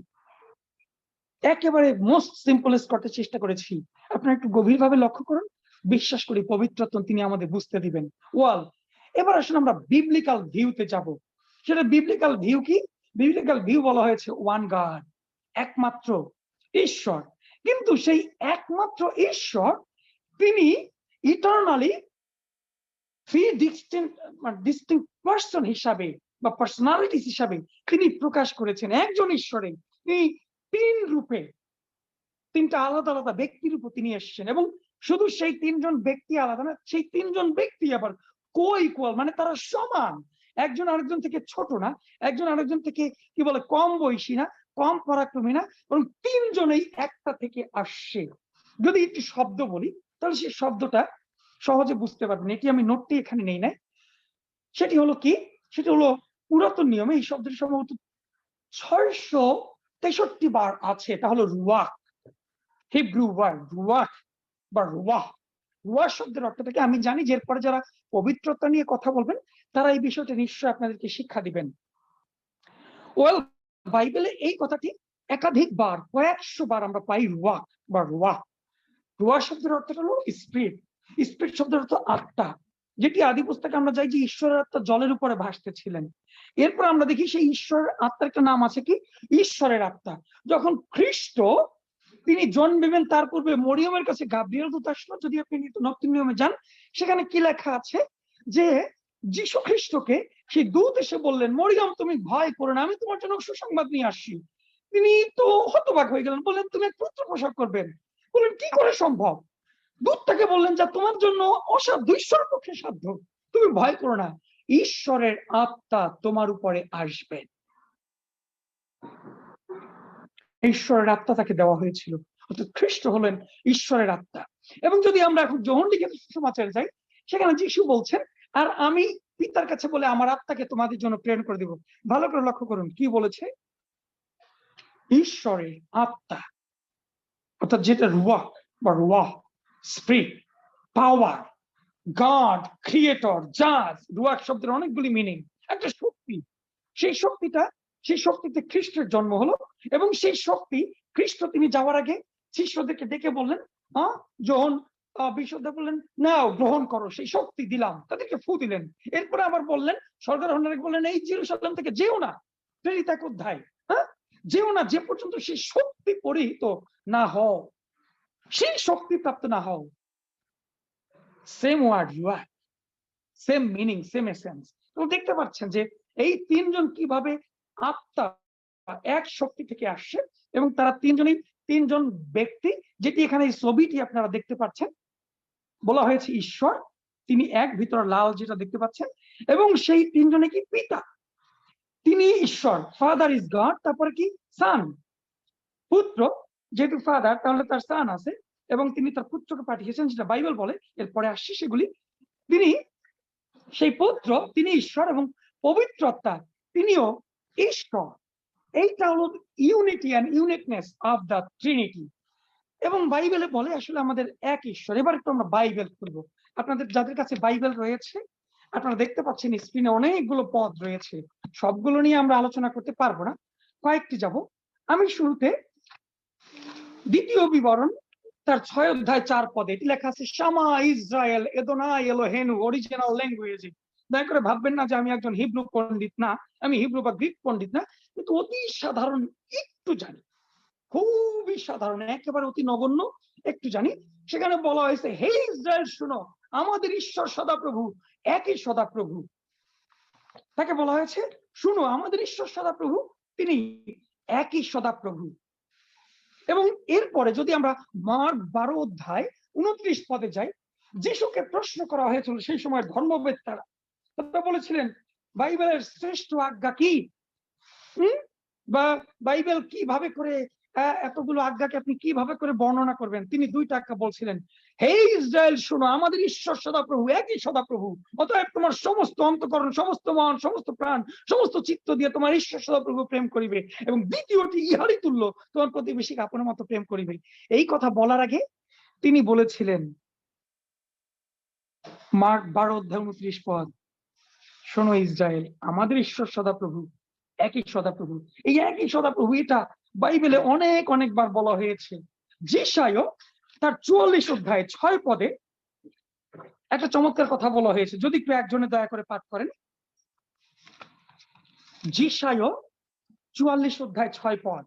একেবারে মোস্ট সিম্পলেস্ট করতে চেষ্টা করেছি। আপনারা একটু গভীরভাবে লক্ষ্য করুন, বিশ্বাস করি পবিত্রত্ব তিনি আমাদের বুঝতে দিবেন। ওয়াল, এবার আসলে আমরা বিবলিক্যাল ভিউতে যাব। সেটা বিবলিক্যাল ভিউ কি? বিবলিক্যাল ভিউ বলা হয়েছে ওয়ান গড, একমাত্র ঈশ্বর। কিন্তু সেই একমাত্র ঈশ্বর তিনি ইটারনালি থ্রি ডিস্টিংক্ট পার্সন হিসাবে বা পার্সোনালিটিস হিসাবে তিনি প্রকাশ করেছেন। একজন ঈশ্বরে তিনি তিন রূপে, তিনটা আলাদা আলাদা ব্যক্তির উপর তিনি এসেছেন, এবং শুধু সেই তিনজন ব্যক্তি আলাদা না, সেই তিনজন ব্যক্তি আবার কো-ইকুয়াল, মানে তারা সমান, একজন আরেকজন থেকে ছোট না, একজন আরেকজন থেকে কি বলে কম বয়সী না, কম পরাক্রমী না, বরং তিনজনেই একটা থেকে আসছে। যদি একটি শব্দ বলি তাহলে সেই শব্দটা সহজে বুঝতে পারবেন। এটি আমি নোটটি এখানে নেই নাই। সেটি হলো কি? সেটি হলো পুরাতন নিয়মে এই শব্দটি সম্ভবত 663 বার আছে। তা হলো রুয়াহ, হিব্রু ওয়ার্ড রুয়াহ বা রুয়াহ। রুয়াহ শব্দের অর্থটাকে আমি জানি, যে এরপরে যারা পবিত্রতা নিয়ে কথা বলবেন তারা এই বিষয়টা নিশ্চয়ই আপনাদেরকে শিক্ষা দিবেন। ওয়েল, বাইবেলে এই কথাটি একাধিকবার, কয়েকশো বার আমরা পাই, রুয়াহ বা রুয়াহ। রুয়াহ শব্দের অর্থটা হলো স্পিরিট। স্পিরিট শব্দের অর্থ আত্মা, যেটি আদি পুস্তকে আমরা যাই যে ঈশ্বরের আত্মা জলের উপরে ভাসতেছিলেন। এরপর আমরা দেখি সেই ঈশ্বরের আত্মার একটা নাম আছে কি? ঈশ্বরের আত্মা। যখন খ্রিস্ট তিনি জন্মেবেন, তার পূর্বে মরিয়মের কাছে গাব্রিয়েল দূত আসলো। যদি আপনি নতুন নিয়মে যান, সেখানে কি লেখা আছে যে যীশু খ্রিস্টকে সেই দূত এসে বললেন, মরিয়ম তুমি ভয় করো না, আমি তোমার জন্য সুসংবাদ নিয়ে আসছি। তিনি তো হতবাক হয়ে গেলেন, বললেন তুমি এক পুত্র প্রসব করবেন। বললেন কি করে সম্ভব? দূতটাকে বললেন যা তোমার জন্য অসাধ্য, ঈশ্বরের পক্ষে সাধ্য, তুমি ভয় করো না, ঈশ্বরের আত্মা তোমার উপরে আসবে। ঈশ্বরের আত্মা তাকে দেওয়া হয়েছিল, অর্থাৎ খ্রিস্ট হলেন ঈশ্বরের আত্মা। এবং যদি আমরা এখন যোহন লিখিত সুসমাচারে যাই, সেখানে যিশু বলছেন, আর আমি পিতার কাছে বলে আমার আত্মাকে তোমাদের জন্য প্রেরণ করে দিব। ভালো করে লক্ষ্য করুন কি বলেছে, ঈশ্বরের আত্মা, অর্থাৎ যেটা রুয়াহ বা রুয়াহ, স্পিরিট, পাওয়ার, গড, ক্রিয়েটর, জাজ, রুয়াক শব্দের অনেকগুলি মিনিং। একটা শক্তি, সেই শক্তিতে খ্রিস্টের জন্ম হলো, এবং সেই শক্তি খ্রিস্ট তিনি যাওয়ার আগে শিষ্যদেরকে ডেকে বললেন, যখন বিশুদ্ধ বললেন নাও গ্রহণ করো, সেই শক্তি দিলাম, তাদেরকে ফু দিলেন। এরপরে আবার বললেন, স্বর্গারোহণের আগে বললেন, এই জেরুজালেম থেকে যেও না, প্রেরিত এক অধ্যায়, যেও না যে পর্যন্ত সেই শক্তি পরিহিত না হও, সেই শক্তি প্রাপ্ত না হও। সেম ওয়ার্ড, রুয়াক, সেম মিনিং, সেম এসেন্স। তো দেখতে পাচ্ছেন যে এই তিনজন কিভাবে আত্মা এক শক্তি থেকে আসছে, এবং তারা তিনজন ব্যক্তি, যেটি এখানে এই ছবিটি আপনারা দেখতে পাচ্ছেন, বলা হয়েছে ঈশ্বর, তিনি এক, ভিতরে লাল যেটা দেখতে পাচ্ছেন, এবং সেই তিনজনে কি পিতা, তিনি ঈশ্বর, ফাদার ইজ গড, তারপরে কি সান, পুত্র, যেহেতু ফাদার তাহলে তার সান আছে, এবং তিনি তার পুত্রকে পাঠিয়েছেন, যেটা বাইবেল বলে, এরপরে আসছে সেগুলি। তিনি সেই পুত্র, তিনি ঈশ্বর, এবং পবিত্র আত্মা, তিনিও ঈশ্বর। এইটা হলো unity and uniqueness of the Trinity. এবং বাইবেলে বলে আসলে আমাদের এক ঈশ্বর। এবার একটু আমরা বাইবেল খুলবো। আপনাদের যাদের কাছে বাইবেল রয়েছে, আপনারা দেখতে পাচ্ছেন স্ক্রিনে অনেকগুলো পদ রয়েছে, সবগুলো নিয়ে আমরা আলোচনা করতে পারবো না, কয়েকটি যাব। আমি শুরুতে দ্বিতীয় বিবরণ তার 6 অধ্যায় 4 পদে এটি লেখা আছে, শামা ইসরায়েল এদোনাই এলোহেনু, অরিজিনাল ল্যাঙ্গুয়েজে। দয়া করে ভাববেন না যে আমি একজন হিব্রু পণ্ডিত, না, আমি হিব্রু বা গ্রিক পণ্ডিত না, কিন্তু অতি সাধারণ একটু জানি, খুবই সাধারণ, একেবারে অতি নগণ্য একটু জানি। সেখানে বলা হয়েছে, হে ইসরায়েল শুনো, আমাদের ঈশ্বর সদাপ্রভু, একই সদাপ্রভু। তাকে বলা হয়েছে, শুনো, আমাদের ঈশ্বর সদাপ্রভু, তিনি একই সদাপ্রভু। এবং এরপরে যদি আমরা মার্ক 12 অধ্যায় 29 পদে যাই, যিশুকে প্রশ্ন করা হয়েছিল সেই সময় ধর্মবেত্তারা, তারা বলেছিলেন বাইবেলের শ্রেষ্ঠ আজ্ঞা কি, বা বাইবেল কিভাবে করে এতগুলো আজ্ঞাকে আপনি কিভাবে করে বর্ণনা করবেন। তিনি 2টা আজ্ঞা বলছিলেন, হে ইসরায়েল শুনো, আমাদের ঈশ্বর সদাপ্রভু, একই সদাপ্রভু, অতএব তোমার সমস্ত অন্তঃকরণ, সমস্ত মন, সমস্ত প্রাণ, সমস্ত চিত্ত দিয়ে তোমার ঈশ্বর সদাপ্রভু প্রেম করিবে, এবং দ্বিতীয়টি ইহারই তুল্য, তোমার প্রতিবেশীকে আপনার মতো প্রেম করিবে। এই কথা বলার আগে তিনি বলেছিলেন, মার্ক 12 অধ্যায় 29 পদ, শোনো ইসরায়েল, আমাদের ঈশ্বর সদাপ্রভু, একই সদাপ্রভু। এই একই সদাপ্রভু, এটা বাইবেলে অনেকবার বলা হয়েছে। যেশায়া তার 44 অধ্যায় 6 পদে একটা চমৎকার কথা বলা হয়েছে, যদি একটু একজনে দয়া করে পাঠ করেন। যেশায়া 44 অধ্যায় 6 পদ।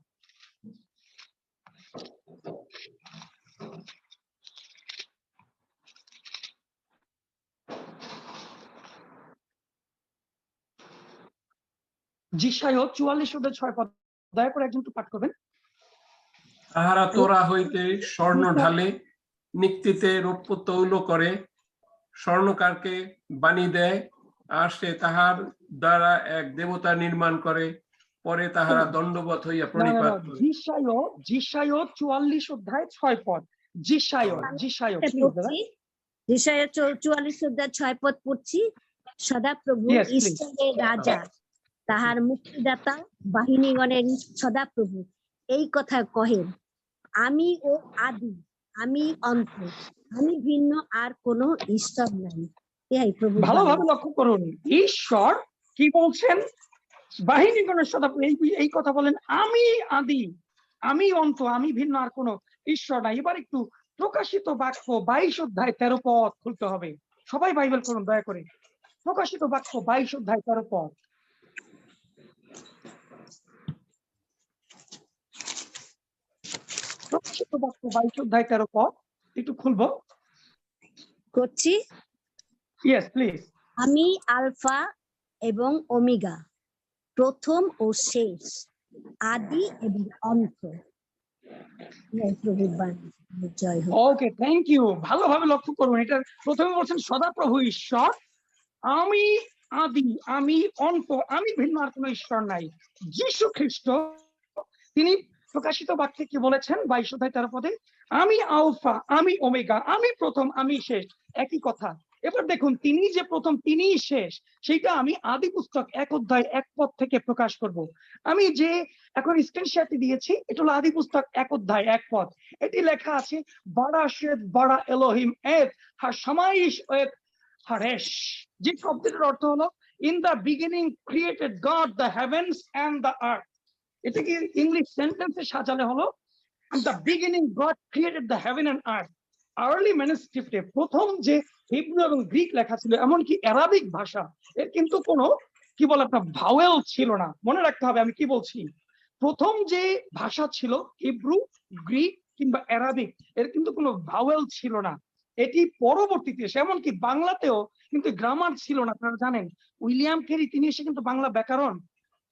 যেশায়া 44 অধ্যায় 6 পদ, দয়া করে একজন একটু পাঠ করবেন। তাহারা তোরা হইতে স্বর্ণ ঢালে, নিক্তিতে রৌপ্য তৈল করে, স্বর্ণকারকে বাণী দেয়, আর সে তাহার দ্বারা এক দেবতা নির্মাণ করে, পরে তাহারা দণ্ডবৎ হইয়া প্রণিপাত করে। যেশায়া 44 অধ্যায় 6 পদ। যেশায়া 44 অধ্যায় 6 পদ পড়ছি। সদাপ্রভু Yes, please. ইসরায়েলের রাজা, তাহার মুক্তিদাতা, বাহিনীগণের সদাপ্রভু এই কথা কহেন, আমি ও আদি, আমি অন্ত, আমি ভিন্ন আর কোন ঈশ্বর নাই। এই প্রভু ভালোভাবে লক্ষ্য করুন, ঈশ্বর কি বলছেন, বাহিনীগণের সদাপ্রভু এই কথা বলেন, আমি আদি, আমি অন্ত, আমি ভিন্ন আর কোন ঈশ্বর নাই। এবার একটু প্রকাশিত বাক্য 22 অধ্যায় 13 পদ খুলতে হবে। সবাই বাইবেল করুন দয়া করে। প্রকাশিত বাক্য 22 অধ্যায় 13 পদ। প্রকাশিত বাক্য 22 অধ্যায় 13 পদ একটু খুলবো। করছি। Yes please. আমি আলফা এবং ওমেগা, প্রথম ও শেষ, আদি এবং অন্ত। জয় হোক। ওকে, থ্যাংক ইউ। ভালোভাবে লক্ষ্য করুন, এটা প্রথমে বলছেন সদাপ্রভু ঈশ্বর, আমি আদি, আমি অন্ত, আমি ভিন্ন আর কোনো ঈশ্বর নাই। যীশু খ্রিস্ট তিনি প্রকাশিত বাক্যে কি বলেছেন 22 অধ্যায় 13 পদে, আমি আলফা, আমি ওমেগা, আমি প্রথম, আমি শেষ, একই কথা। এবার দেখুন, তিনি যে প্রথম, তিনিই শেষ, সেইটা আমি আদি পুস্তক 1 অধ্যায় 1 পদ থেকে প্রকাশ করব। আমি যে এখন স্ক্রিনশটটি দিয়েছি, এটা হলো আদি পুস্তক 1 অধ্যায় 1 পদ। এটি লেখা আছে, বাড়া শেদ বাড়া এলোহিম এত হা শামাইশ এত হারেশ, যে শব্দটির অর্থ হলো in the beginning created God the heavens and the earth. এটাকে ইংলিশ সেন্টেন্সে সাজালে হলো in the beginning God created the heaven and earth. Early ম্যানুস্ক্রিপ্টে প্রথম যে হিব্রু এবং গ্রিক লেখা ছিল, এমনকি অ্যারাবিক ভাষা, এর কিন্তু কোনো কি বলে আপনার ভাওয়েল ছিল না। মনে রাখতে হবে আমি কি বলছি। প্রথম যে ভাষা ছিল হিব্রু, গ্রিক কিংবা অ্যারাবিক, এর কিন্তু কোনো ভাওয়েল ছিল না। এটি পরবর্তীতে এসে, এমনকি বাংলাতেও কিন্তু গ্রামার ছিল না। আপনারা জানেন উইলিয়াম ক্যারি তিনি এসে কিন্তু বাংলা ব্যাকরণ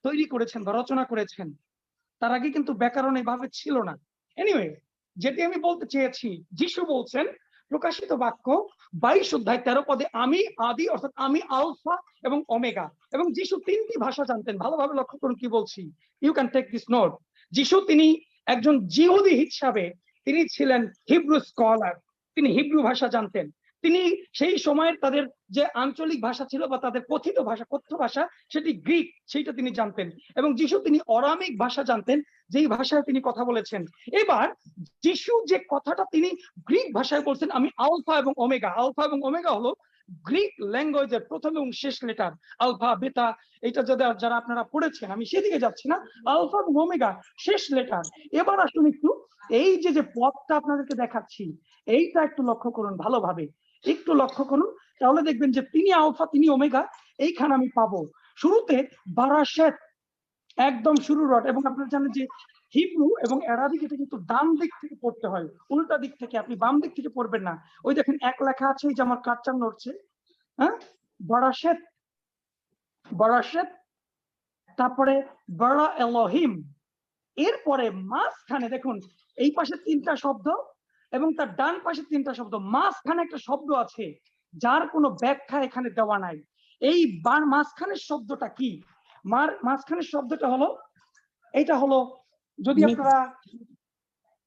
তৈরি করেছেন বা রচনা করেছেন। তার আগে কিন্তু ব্যাকরণ এভাবে ছিল না। এনিওয়ে, যেটি আমি বলতে চেয়েছি, যিশু বলছেন প্রকাশিত বাক্য 22 অধ্যায় 13 পদে, আমি আদি, অর্থাৎ আমি আলফা এবং ওমেগা। এবং যিশু 3টি ভাষা জানতেন। ভালোভাবে লক্ষ্য করুন কি বলছি, you can take this note. যিশু তিনি একজন জিহুদি হিসাবে তিনি ছিলেন হিব্রু স্কলার, তিনি হিব্রু ভাষা জানতেন। তিনি সেই সময়ের তাদের যে আঞ্চলিক ভাষা ছিল বা তাদের কথিত ভাষা, কথ্য ভাষা, সেটি গ্রিক, সেইটা তিনি জানতেন। এবং যিশু তিনি অরামিক ভাষা জানতেন, যেই ভাষায় তিনি কথা বলেছেন। এবার যিশু যে কথাটা তিনি গ্রিক ভাষায় বলছেন, আমি আলফা এবং ওমেগা। আলফা এবং ওমেগা হলো গ্রিক ল্যাঙ্গুয়েজের প্রথম এবং শেষ লেটার, আলফা বেটা, এটা যারা আপনারা পড়েছেন, আমি সেদিকে যাচ্ছি না। আলফা এবং ওমেগা শেষ লেটার। এবার আসুন একটু এই যে পদটা আপনাদেরকে দেখাচ্ছি, এইটা একটু লক্ষ্য করুন ভালোভাবে, একটু লক্ষ্য করুন, তাহলে দেখবেন যে তিনি আলফা তিনি ওমেগা, এইখানে আমি পাবো। শুরুতে বারাশেত, একদম শুরু রড। এবং আপনারা জানেন যে হিব্রু এবং অ্যারাবিক এটা কিন্তু ডান দিক থেকে পড়তে হয়, উল্টা দিক থেকে, আপনি বাম দিক থেকে পড়বেন না। ওই দেখেন এক লেখা আছে, এই যে আমার কাটচান নড়ছে, হ্যাঁ, বারাশেত, বারাশেত, তারপরে বারা এলোহিম। এরপরে মাঝখানে দেখুন এই পাশে 3টা শব্দ এবং তার ডান পাশে 3টা শব্দ, মাঝখানে একটা শব্দ আছে যার কোনো ব্যাখ্যা এখানে দেওয়া নাই। এই মাঝখানের শব্দটা কি? মাঝখানের শব্দটা হলো, এইটা হলো, যদি আপনারা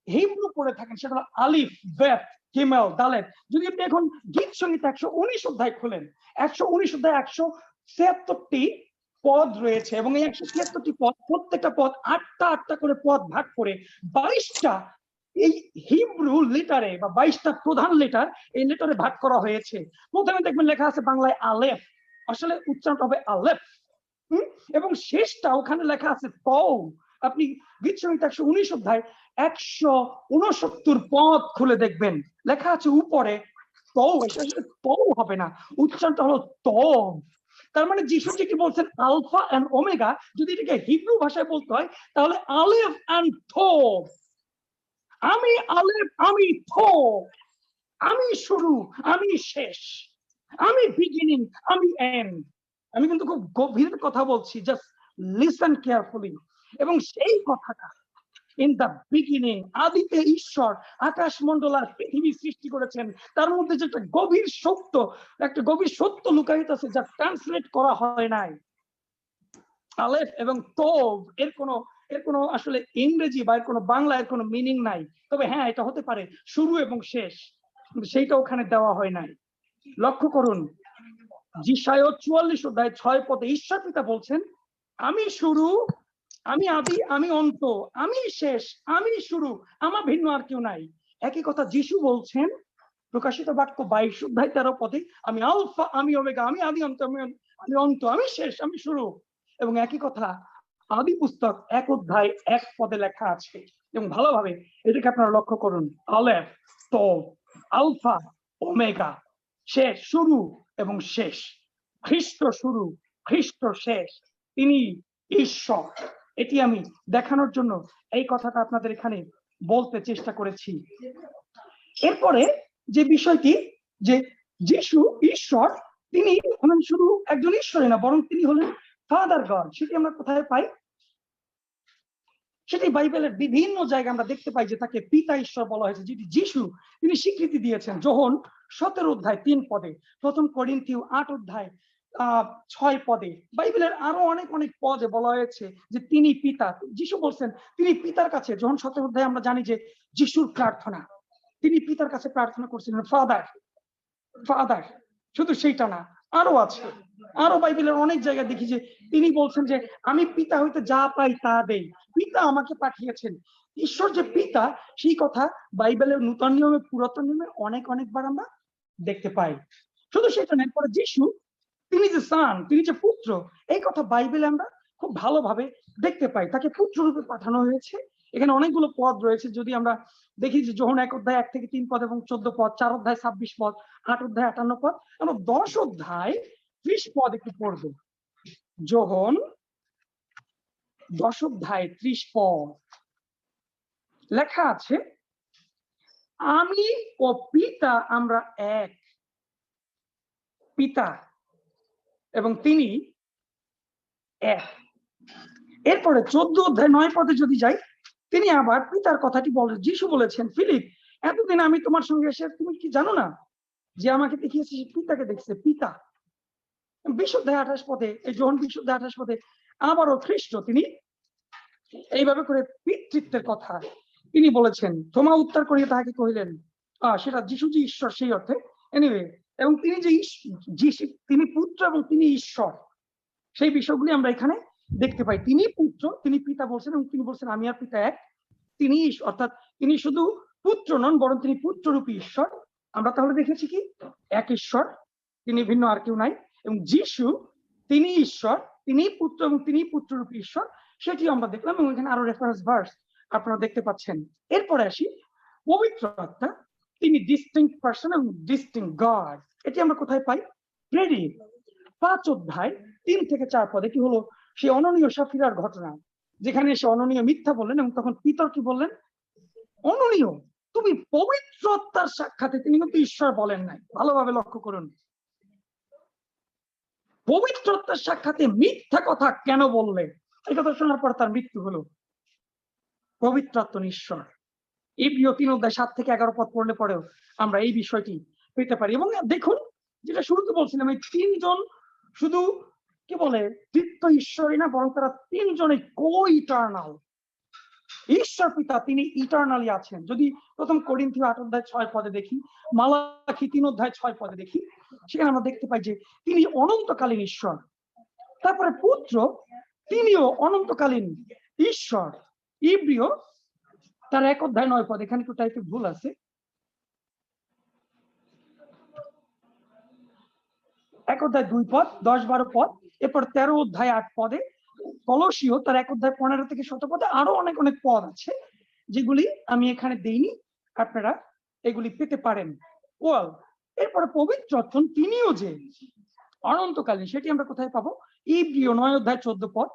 হিব্রু পড়ে থাকেন সেটা হলো আলিফ, বেত, কিমেল, দালেত। যদি আপনি এখন গীত সঙ্গীত 119 অধ্যায় খোলেন, 119 অধ্যায় 176টি পদ রয়েছে এবং এই 176টি পদ, প্রত্যেকটা পদ 8টা করে পদ ভাগ করে 22টা এই হিব্রু লেটারে বা 22টা প্রধান লেটার এই লেটারে ভাগ করা হয়েছে। প্রথমে দেখবেন লেখা আছে বাংলায় আলেফ, আসলে উচ্চারণটা হবে আলেফ। এবং শেষটা ওখানে লেখা আছে তৌ। আপনি গীত সঙ্গীত 119 অধ্যায় 169 পদ খুলে দেখবেন লেখা আছে উপরে তৌ। তৌ হবে না, উচ্চারণটা হলো তৌ। তার মানে যিশু কি বলছেন আলফা এন্ড ওমেগা, যদি এটাকে হিব্রু ভাষায় বলতে হয় তাহলে আলেফ এন্ড থো। আমি আলেফ, আমি থো, আমি শুরু, আমি শেষ, আমি বিগিনিং, আমি এন্ড। আমি কিন্তু খুব গভীর কথা বলছি, জাস্ট লিসেন কেয়ারফুলি। এবং সেই কথাটা ইন দ্য বিগিনিং, আদিতে ঈশ্বর আকাশ মন্ডল আর পৃথিবী সৃষ্টি করেছেন, তার মধ্যে যে একটা গভীর সত্য লুকায়িত আছে, যা ট্রান্সলেট করা হয় নাই। আলেফ এবং তব, এর কোনো আসলে ইংরেজি বা এর কোনো বাংলা এর কোনো মিনিং নাই। তবে হ্যাঁ, এটা হতে পারে শুরু এবং শেষ, কিন্তু সেইটা ওখানে দেওয়া হয় নাই। লক্ষ্য করুন যিশায় 44 অধ্যায় 6 পদে ঈশ্বর পিতা বলছেন, আমি শুরু, আমি আদি, আমি অন্ত, আমি শেষ, আমি শুরু, আমার ভিন্ন আর কেউ নাই। একই কথা যিশু বলছেন প্রকাশিত বাক্য 22 অধ্যায় 13 পদে, আমি আলফা, আমি ওমেগা, আমি আদি অন্ত, আমি অন্ত, আমি শেষ, আমি শুরু। এবং একই কথা আদি পুস্তক 1 অধ্যায় 1 পদে লেখা আছে। এবং ভালোভাবে এটাকে আপনারা লক্ষ্য করুন, আলেফ, তো, আলফা, ওমেগা, শেষ, শুরু এবং শেষ, খ্রিস্ট শুরু, খ্রিস্ট শেষ, তিনি ঈশ্বর। এটি আমি দেখানোর জন্য এই কথাটা আপনাদের এখানে বলতে চেষ্টা করেছি। এরপরে যে বিষয়টি, যে যিশু ঈশ্বর, তিনি হলেন শুধু একজন ঈশ্বরই না, বরং তিনি হলেন ফাদার গড। সেটি আমরা কোথায় পাই? সেটি বাইবেলের বিভিন্ন জায়গায় আমরা দেখতে পাই যে তাকে পিতা ঈশ্বর বলা হয়েছে, যেটি যিশু তিনি স্বীকৃতি দিয়েছেন যোহন 17 অধ্যায় 3 পদে, প্রথম করিন্থীয় 8 অধ্যায় 6 পদে। বাইবেলের আরো অনেক পদে বলা হয়েছে যে তিনি পিতা। যিশু বলছেন তিনি পিতার কাছে, যোহন 17 অধ্যায়ে আমরা জানি যে যিশুর প্রার্থনা, তিনি পিতার কাছে প্রার্থনা করছিলেন ফাদার, ফাদার। শুধু সেইটা না, আরো আছে, আরো বাইবেলের অনেক জায়গায় দেখি যে তিনি বলছেন যে আমি পিতা হইতে যা পাই তা দেই, পিতা আমাকে পাঠিয়েছেন। ঈশ্বর যে পিতা, সেই কথা বাইবেলের নূতন নিয়মে পুরাতন নিয়মে অনেকবার আমরা দেখতে পাই। শুধু সেটা নয়, পরে যিশু তিনি যে সান, তিনি যে পুত্র, এই কথা বাইবেলে আমরা খুব ভালোভাবে দেখতে পাই। তাকে পুত্র রূপে পাঠানো হয়েছে। এখানে অনেকগুলো পদ রয়েছে। যদি আমরা দেখি যে যোহন 1 অধ্যায় 1 থেকে 3 পদ এবং 14 পদ, 4 অধ্যায় 26 পদ, 8 অধ্যায় 58 পদ, আমরা 10 অধ্যায় 30 পদ একটু পড়ব। যোহন 10 অধ্যায় 30 পদ লেখা আছে, আমি ও পিতা আমরা এক। পিতা এবং তিনি এক। এরপরে 14 অধ্যায় 9 পদে যদি যাই, তিনি আবার পিতার কথাটি বলেন। যিশু বলেছেন, ফিলিপ, এতদিন আমি তোমার সঙ্গে এসে তুমি কি জানো না যে আমাকে দেখিয়েছে সে পিতাকে দেখছে? পিতা। 20 অধ্যায় 28 পদে, এই যোহন 20 অধ্যায় 28 পদে আবারও খ্রিস্ট তিনি এইভাবে করে পিতৃত্বের কথা তিনি বলেছেন। থোমা উত্তর করিয়া তাহাকে কহিলেন, সেটা যিশু যে ঈশ্বর সেই অর্থে, এনিওয়ে, এবং তিনি যে তিনি পুত্র এবং তিনি ঈশ্বর, সেই বিষয়গুলি আমরা এখানে দেখতে পাই। তিনি পুত্র, তিনি পিতা বলছেন, এবং তিনি বলছেন আমি আর পিতা এক। তিনি অর্থাৎ তিনি শুধু পুত্র নন, বরং তিনি পুত্ররূপী ঈশ্বর। আমরা তাহলে দেখেছি কি এক ঈশ্বর, তিনি ভিন্ন আর কেউ নাই। এবং যিশু তিনি ঈশ্বর, তিনি পুত্র এবং তিনি পুত্ররূপী ঈশ্বর, সেটি আমরা দেখলাম। এবং এখানে আরো রেফারেন্স ভার্স আপনারা দেখতে পাচ্ছেন। এরপরে আসি পবিত্র আত্মা, তিনি ডিস্টিংক্ট পার্সন এবং ডিস্টিংক্ট গড। এটি আমরা কোথায় পাই? প্রেরিত 5 অধ্যায় 3 থেকে 4 পদে। এটি হলো সেই অননীয় সাফিরার ঘটনা, যেখানে সে অননীয় মিথ্যা বললেন এবং তখন পিতর কি বললেন? অননীয়, তুমি পবিত্র আত্মার সাক্ষাতে, তিনি কিন্তু ঈশ্বর বলেন নাই, ভালোভাবে লক্ষ্য করুন। পবিত্র আত্মার সাক্ষাতে মিথ্যা কথা কেন বললে? এই কথা শোনার পর তার মৃত্যু হলো। পবিত্র আত্মা ঈশ্বর। ইব্রিয় 3 অধ্যায় 7 থেকে 11 পদ পড়লে পরেও আমরা এই বিষয়টি পেতে পারি। এবং দেখুন, যেটা শুরুতে বলছিলাম, এই 3 জন শুধু কি বলে তৃতীয় ঈশ্বরই না, বরং তারা 3 জনই কো-ইটারনাল। ঈশ্বর পিতা তিনি ইটারনালি আছেন। যদি প্রথম করিন্থীয় 8 অধ্যায় 6 পদে দেখি, মালাখি 3 অধ্যায় 6 পদে দেখি, সেখানে আমরা দেখতে পাই যে তিনি অনন্তকালীন ঈশ্বর। তারপরে পুত্র, তিনিও অনন্তকালীন ঈশ্বর। ইব্রিয় তার 1 অধ্যায় 9 পদ, এখানে একটু টাইপে ভুল আছে, 1 অধ্যায় 2 পদ, 10-12 পদ, এরপর 13 অধ্যায় 8 পদে। কলসীয় তার 1 অধ্যায় 15 থেকে 17 পদে। আরো অনেক অনেক পদ আছে যেগুলি আমি এখানে দেইনি, আপনারা এগুলি পেতে পারেন। ওয়াল, এরপরে পবিত্র আত্মা তিনিও যে অনন্তকালীন, সেটি আমরা কোথায় পাবো? ইব্রিয় 9 অধ্যায় 14 পদ,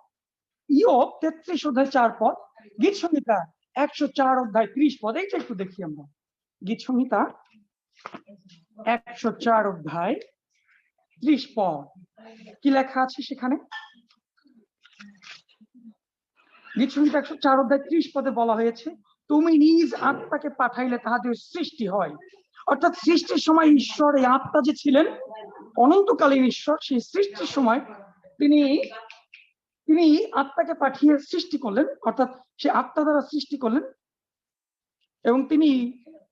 ইয়োব 33 অধ্যায় 4 পদ, গীত সংহিতা 104 অধ্যায় 30 পদ। এইটা একটু দেখি আমরা। গীত সংহিতা 104 অধ্যায় 30 পদ কি লেখা আছে সেখানে? গীত সংহিতা 104 অধ্যায় 30 পদে বলা হয়েছে, তুমি নিজ আত্মাকে পাঠাইলে তাহাদের সৃষ্টি হয়। অর্থাৎ সৃষ্টির সময় ঈশ্বর, এই আত্মা যে ছিলেন অনন্তকালীন ঈশ্বর, সেই সৃষ্টির সময় তিনি আত্মাকে পাঠিয়ে সৃষ্টি করলেন, অর্থাৎ সে আত্মা দ্বারা সৃষ্টি করলেন। এবং তিনি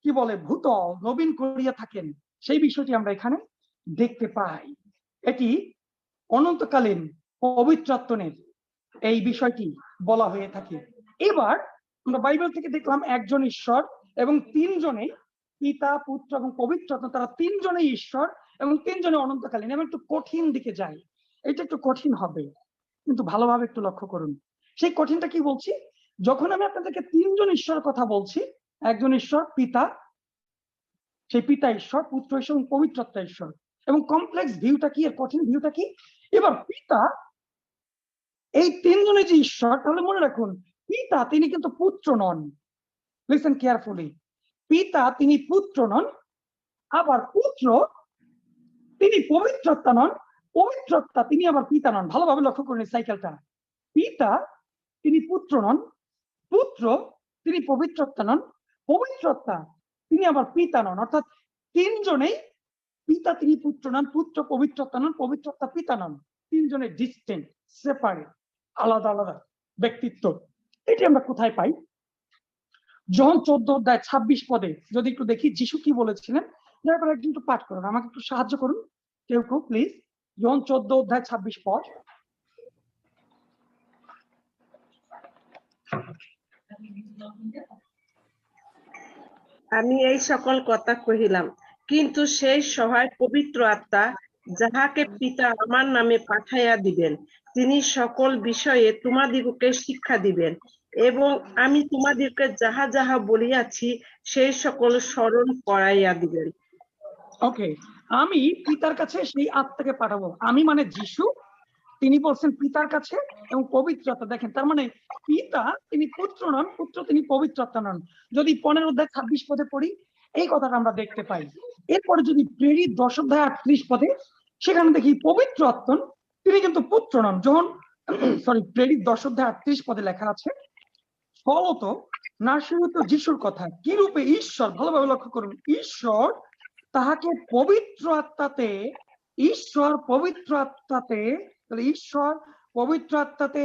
কি বলে ভূতল নবীন করিয়া থাকেন, সেই বিষয়টি আমরা এখানে দেখতে পাই। এটি অনন্তকালীন পবিত্র আত্মার এই বিষয়টি বলা হয়ে থাকে। এবার আমরা বাইবেল থেকে দেখলাম একজন ঈশ্বর এবং 3 জনে, পিতা পুত্র এবং পবিত্র আত্মা, তারা 3 জনেই ঈশ্বর এবং 3 জনে অনন্তকালীন। আমি একটু কঠিন দিকে যাই, এটা একটু কঠিন হবে, কিন্তু ভালোভাবে একটু লক্ষ্য করুন। সেই কঠিনটা কি বলছি? যখন আমি আপনাদেরকে 3 জন ঈশ্বরের কথা বলছি, একজন ঈশ্বর পিতা, সেই পিতা ঈশ্বর, পুত্র ঈশ্বর এবং পবিত্র আত্মা ঈশ্বর। এবং কমপ্লেক্স ভিউটা কি, এর কঠিন ভিউটা কি? এবার পিতা, এই 3 জনে যে ঈশ্বর, তাহলে মনে রাখুন পিতা তিনি কিন্তু পুত্র নন। লিসেন কেয়ারফুলি, পিতা তিনি পুত্র নন, আবার পুত্র তিনি পবিত্র আত্মা নন, পবিত্র আত্মা তিনি আবার পিতা নন। ভালোভাবে লক্ষ্য করুন সাইকেলটা। পিতা তিনি পুত্র নন, পুত্র তিনি পবিত্র আত্মা নন, পবিত্র আত্মা তিনি আবার পিতা নন। অর্থাৎ 3 জনেই পিতা তিনি পুত্র নন, পুত্র পবিত্র আত্মা নন, পবিত্র আত্মা পিতা নন। 3 জনের ডিস্টিংক্ট, সেপারেট, আলাদা আলাদা ব্যক্তিত্ব। এটি আমরা কোথায় পাই? যোহন 14 অধ্যায় 26 পদে যদি একটু দেখি যিশু কি বলেছিলেন। দয়া করে একজন একটু পাঠ করুন, আমাকে একটু সাহায্য করুন কেউ প্লিজ। যোহন 14 অধ্যায় 26 পদ। আমি এই সকল কথা কহিলাম, কিন্তু সেই সহায় পবিত্র আত্মা, যাহাকে পিতা আমার নামে পাঠাইয়া দিবেন, তিনি সকল বিষয়ে তোমাদিগকে শিক্ষা দিবেন, এবং আমি তোমাদিগকে যাহা যাহা বলিয়াছি সেই সকল স্মরণ করাইয়া দিবেন। ওকে, আমি পিতার কাছে সেই আত্মাকে পাঠাবো। আমি মানে যিশু, তিনি বলছেন পিতার কাছে, এবং পবিত্র আত্মা। দেখেন, তার মানে পিতা তিনি পুত্র নন, পুত্র তিনি পবিত্র আত্মা নন। যদি 15 অধ্যায় 26 পদে পড়ি, এই কথাটা আমরা দেখতে পাই। এরপরে যদি প্রেরিত 10 অধ্যায় 38 পদে, সেখানে দেখি পবিত্র আত্মা তিনি কিন্তু পুত্র নন। যখন প্রেরিত 10 অধ্যায় 38 পদে লেখা আছে, ফলত নাসরীত যিশুর কথা, কি রূপে ঈশ্বর, ভালোভাবে লক্ষ্য করুন, ঈশ্বর তাহাকে পবিত্র আত্মাতে, ঈশ্বর পবিত্র আত্মাতে, তাহলে ঈশ্বর পবিত্র আত্মাতে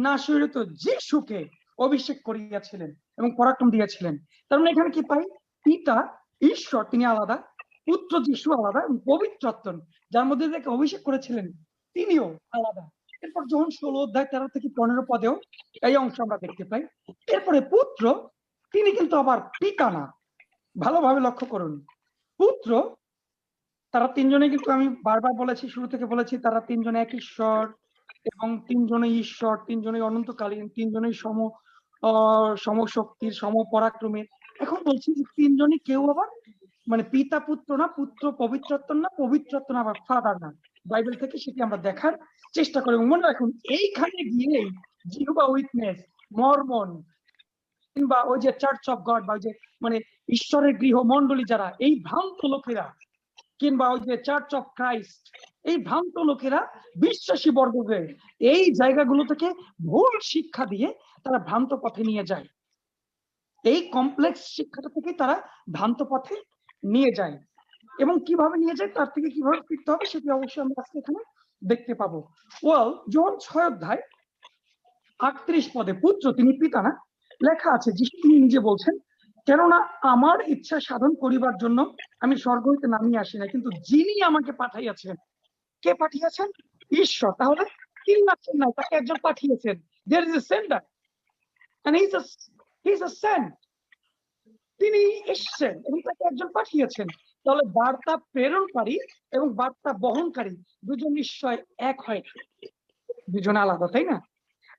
নাসরীত যিশুকে অভিষেক করিয়াছিলেন এবং পরাক্রম দিয়েছিলেন। তার মানে এখানে কি পাই? পিতা ঈশ্বর তিনি আলাদা, পুত্র যিশু আলাদা, এবং পবিত্র আত্মা যার মধ্যে থেকে অভিষেক করেছিলেন তিনিও আলাদা। এরপর যখন 16 অধ্যায় 13 থেকে 15 পদেও এই অংশ আমরা দেখতে পাই। এরপরে পুত্র তিনি কিন্তু আবার পিতা না, ভালোভাবে লক্ষ্য করুন। পুত্র, তারা তিনজনে, কিন্তু আমি বারবার বলেছি, শুরু থেকে বলেছি, তারা তিনজনে এক ঈশ্বর, এবং তিনজনেই ঈশ্বর, তিনজনেই অনন্তকালীন, তিনজনেই সমশক্তির, সমপরাক্রমের। এখন বলছি যে তিনজনই কেউ আবার মানে পিতা পুত্র না, পুত্র পবিত্রত্ব না, পবিত্রত্ব না আবার ফাদার না। বাইবেল থেকে সেটি আমরা দেখার চেষ্টা করি। এবং মনে রাখুন, এইখানে গিয়েই জিহোভা উইটনেস, মর্মন, কিংবা ওই যে চার্চ অফ গড, বা ওই যে মানে ঈশ্বরের গৃহ মন্ডলী যারা, এই ভ্রান্ত লোকেরা, কিংবা ওই যে চার্চ অফ ক্রাইস্ট, এই ভ্রান্ত লোকেরা বিশ্বাসী বর্গকে এই জায়গাগুলো থেকে ভুল শিক্ষা দিয়ে তারা ভ্রান্ত পথে নিয়ে যায়। এই কমপ্লেক্স শিক্ষাটা থেকে তারা ভ্রান্ত পথে নিয়ে যায়, এবং কিভাবে নিয়ে যায়, তার থেকে কিভাবে ফিরতে হবে, সেটি অবশ্যই আমরা আজকে এখানে দেখতে পাবো। ওয়েল, যোহন 6 অধ্যায় 38 পদে পুত্র তিনি পিতা না লেখা আছে, যিশু তিনি নিজে বলছেন, কেননা আমার ইচ্ছা সাধন করিবার জন্য আমি স্বর্গ হইতে নামিয়ে আসি না, কিন্তু যিনি আমাকে পাঠাইয়াছেন। কে পাঠিয়েছেন? ঈশ্বর। তাহলে তিনি আসছেন না, তাকে একজন পাঠিয়েছেন। There is a sender and he is a saint. তিনি এসেছেন এবং তাকে একজন পাঠিয়েছেন। তাহলে বার্তা প্রেরণকারী এবং বার্তা বহনকারী দুজন নিশ্চয় এক হয়, দুজন আলাদা, তাই না?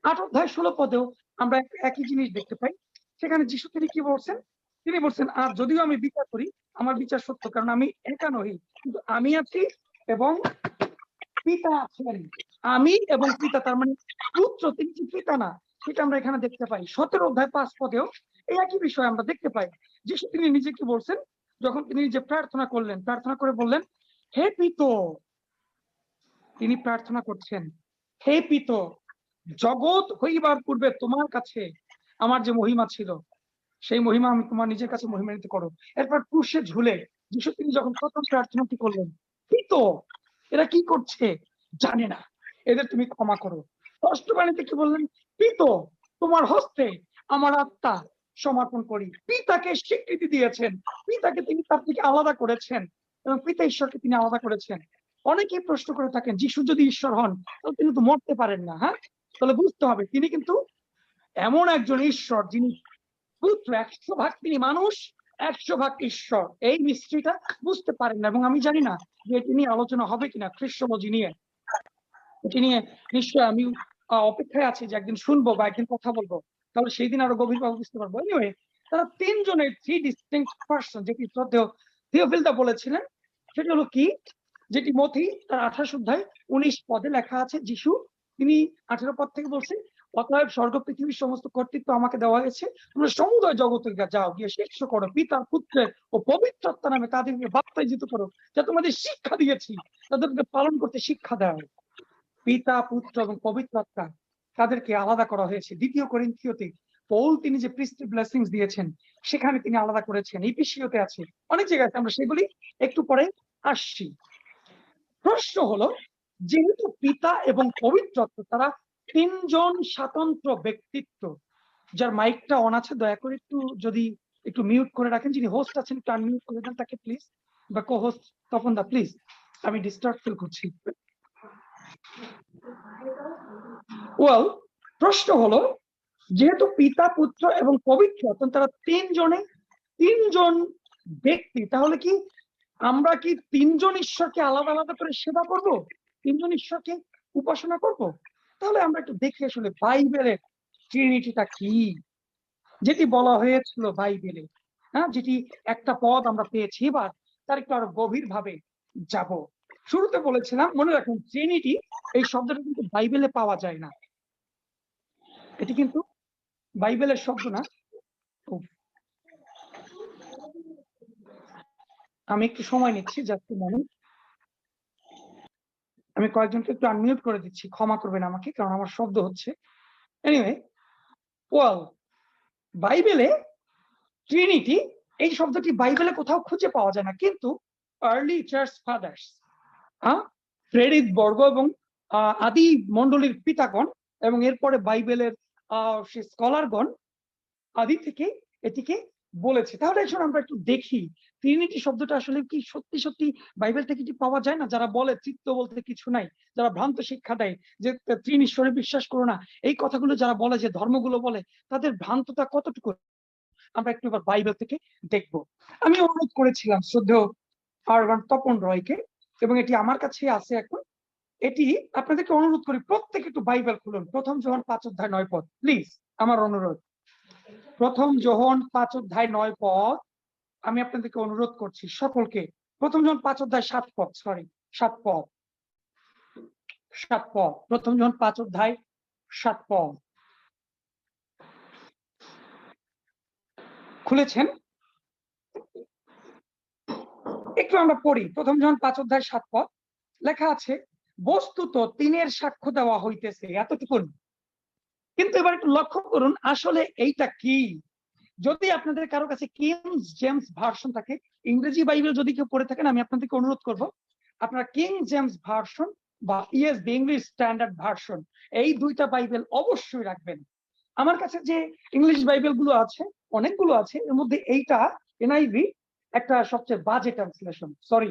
8 অধ্যায় 16 পদেও আমরা একই জিনিস দেখতে পাই। সেখানে যিশু তিনি কি বলছেন? তিনি বলছেন, আর যদিও আমি বিচার করি, আমার বিচার সত্য, কারণ আমি একা নই, কিন্তু আমি আছি এবং পিতা আছেন। আমি এবং পিতা, তার মানে পুত্র তিনি কি পিতা না, সেটা আমরা এখানে দেখতে পাই। 17 অধ্যায় 5 পদেও এই একই বিষয় আমরা দেখতে পাই। যিশু তিনি নিজে কি বলছেন, যখন তিনি নিজে প্রার্থনা করলেন, প্রার্থনা করে বললেন, হে পিতা, তিনি প্রার্থনা করছেন, হে পিতা, জগৎ হইবার পূর্বে তোমার কাছে আমার যে মহিমা ছিল, সেই মহিমা আমি তোমার নিজের কাছে মহিমান্বিত করো। এরপর ক্রুশে ঝুলে যিশু তিনি যখন প্রথম প্রার্থনাটি করলেন, পিতা, এরা কি করছে জানে না, এদের তুমি ক্ষমা করো। ষষ্ঠ বাণীতে কি বললেন? পিতা, তোমার হস্তে আমার আত্মা সমর্পণ করি। পিতাকে স্বীকৃতি দিয়েছেন, পিতাকে তিনি তার থেকে আলাদা করেছেন, এবং পিতা ঈশ্বরকে তিনি আলাদা করেছেন। অনেকেই প্রশ্ন করে থাকেন, যিশু যদি ঈশ্বর হন তাহলে তিনি তো মরতে পারেন না। হ্যাঁ, তাহলে বুঝতে হবে তিনি কিন্তু এমন একজন ঈশ্বর যিনি পুত্র, 100% তিনি মানুষ, 100% ঈশ্বর। এই মিস্ট্রিটা বুঝতে পারেন না, এবং আমি জানি না যে এটি নিয়ে আলোচনা হবে কিনা খ্রিস্টোলজি নিয়ে। এটি নিয়ে নিশ্চয় আমি অপেক্ষায় আছি যে একদিন শুনবো বা একদিন কথা বলবো, তাহলে সেই দিন আরো গভীরভাবে বুঝতে পারবো। এনিওয়ে, তারা তিনজনের 3 ডিস্টিংক্ট পার্সন, যেটি শ্রদ্ধেয় থিওফিলদা বলেছিলেন, সেটা হলো কি, যেটি মথি তার 28 অধ্যায় 19 পদে লেখা আছে। যিশু তিনি 18 পদ থেকে বলছেন, অতএব স্বর্গ পৃথিবীর সমস্ত কর্তৃত্ব আমাকে দেওয়া হয়েছে, তোমরা সমুদয় জগতে যাও, গিয়ে শিষ্য করো পিতার, পুত্রের ও পবিত্র আত্মার নামে তাদেরকে বাপ্তাইজিত করো, যা তোমাদের শিক্ষা দিয়েছি তাদেরকে পালন করতে শিক্ষা দেওয়া। পিতা, পুত্র এবং পবিত্র আত্মা তাদেরকে আলাদা করা হয়েছে। 2 করিন্থীয়তে পৌল তিনি যে প্রিস্টলি ব্লেসিংস দিয়েছেন, সেখানে তিনি আলাদা করেছেন। এফেসীয়তে আছে, অনেক জায়গায় আমরা সেগুলি একটু পরে আসছি। প্রশ্ন হলো, যেহেতু পিতা এবং পবিত্র আত্মা তারা তিনজন স্বতন্ত্র ব্যক্তিত্ব, যার মাইকটা অন আছে দয়া করে একটু যদি একটু মিউট করে রাখেন, যিনি হোস্ট আছেন একটু আনমিউট করে দেন তাকে প্লিজ, বা co host Tapan da please, আমি ডিস্টার্ব ফিল করছি। ওয়েল, প্রশ্ন হলো, যেহেতু পিতা, পুত্র এবং পবিত্র আত্মা তারা তিনজন ব্যক্তি, তাহলে কি আমরা কি তিনজন ঈশ্বরকে আলাদা আলাদা করে সেবা করব, তিনজন ঈশ্বরকে উপাসনা করব? তাহলে আমরা একটু দেখি আসলে বাইবেলের ট্রিনিটিটা কি, যেটি বলা হয়েছিল বাইবেলে, হ্যাঁ, যেটি একটা পদ আমরা পেয়েছি। এবার তার একটু আরো গভীর ভাবে যাব। শুরুতে বলেছিলাম, মনে রাখুন, ট্রিনিটি এই শব্দটা কিন্তু বাইবেলে পাওয়া যায় না, এটি কিন্তু বাইবেলের শব্দ না। আমি একটু সময় নিচ্ছি, জাস্ট মোমেন্ট। আমি কয়েকজনকে একটু আনমিউট করে দিচ্ছি, ক্ষমা করবেন আমাকে, কারণ আমার শব্দ হচ্ছে। এনিওয়ে, ওয়েল, বাইবেলে ট্রিনিটি এই শব্দটি বাইবেলে কোথাও খুঁজে পাওয়া যায় না, কিন্তু আর্লি চার্চ ফাদার্স, প্রেরিত বর্গ এবং আদি মণ্ডলীর পিতাগণ এবং এরপরে বাইবেলের সে স্কলারগণ আদি থেকে এটিকে বলেছে। তাহলে এখন আমরা একটু দেখি ট্রিনিটি শব্দটা আসলে কি সত্যি সত্যি বাইবেল থেকে কি পাওয়া যায় না? যারা বলে তৃত্ব বলতে কিছু নাই, যারা ভ্রান্ত শিক্ষা দেয় যে ত্রিন ঈশ্বরে বিশ্বাস করো না, এই কথাগুলো যারা বলে, যে ধর্মগুলো বলে, তাদের ভ্রান্ততা কতটুকু আমরা একটু এবার বাইবেল থেকে দেখব। আমি অনুরোধ করেছিলাম শ্রদ্ধেয় আরবান তপন রয়কে, এবং এটি আমার কাছে আছে এখন। এটি আপনাদেরকে অনুরোধ করি, প্রত্যেকে একটু বাইবেল খুলুন, প্রথম যোহন 5:9 পদ, প্লিজ, আমার অনুরোধ। প্রথম যোহন 5:9 আমি আপনাদেরকে অনুরোধ করছি সকলকে। প্রথম যোহন 5:7 পদ, সরি 7 পদ, 7 পদ, প্রথম যোহন 5:7 পদ খুলেছেন? একটু আমরা পড়ি। প্রথম যোহন 5:7 পদ লেখা আছে, বস্তুত তিনের সাক্ষ্য দেওয়া হইতেছে, এতটুকুন। কিন্তু এবার একটু লক্ষ্য করুন, আসলে এইটা কি? যদি আপনাদের কারো কাছে কিং জেমস ভার্সন থাকে, ইংরেজি বাইবেল যদি কেউ পড়ে থাকেন, আমি আপনাদেরকে অনুরোধ করব, আপনারা কিং জেমস ভার্সন বা ইএসভি ইংলিশ স্ট্যান্ডার্ড ভার্সন, এই দুইটা বাইবেল অবশ্যই রাখবেন। আমার কাছে যে ইংলিশ বাইবেল গুলো আছে, অনেকগুলো আছে, এর মধ্যে এইটা এনআইভি একটা সবচেয়ে বাজে ট্রান্সলেশন, সরি,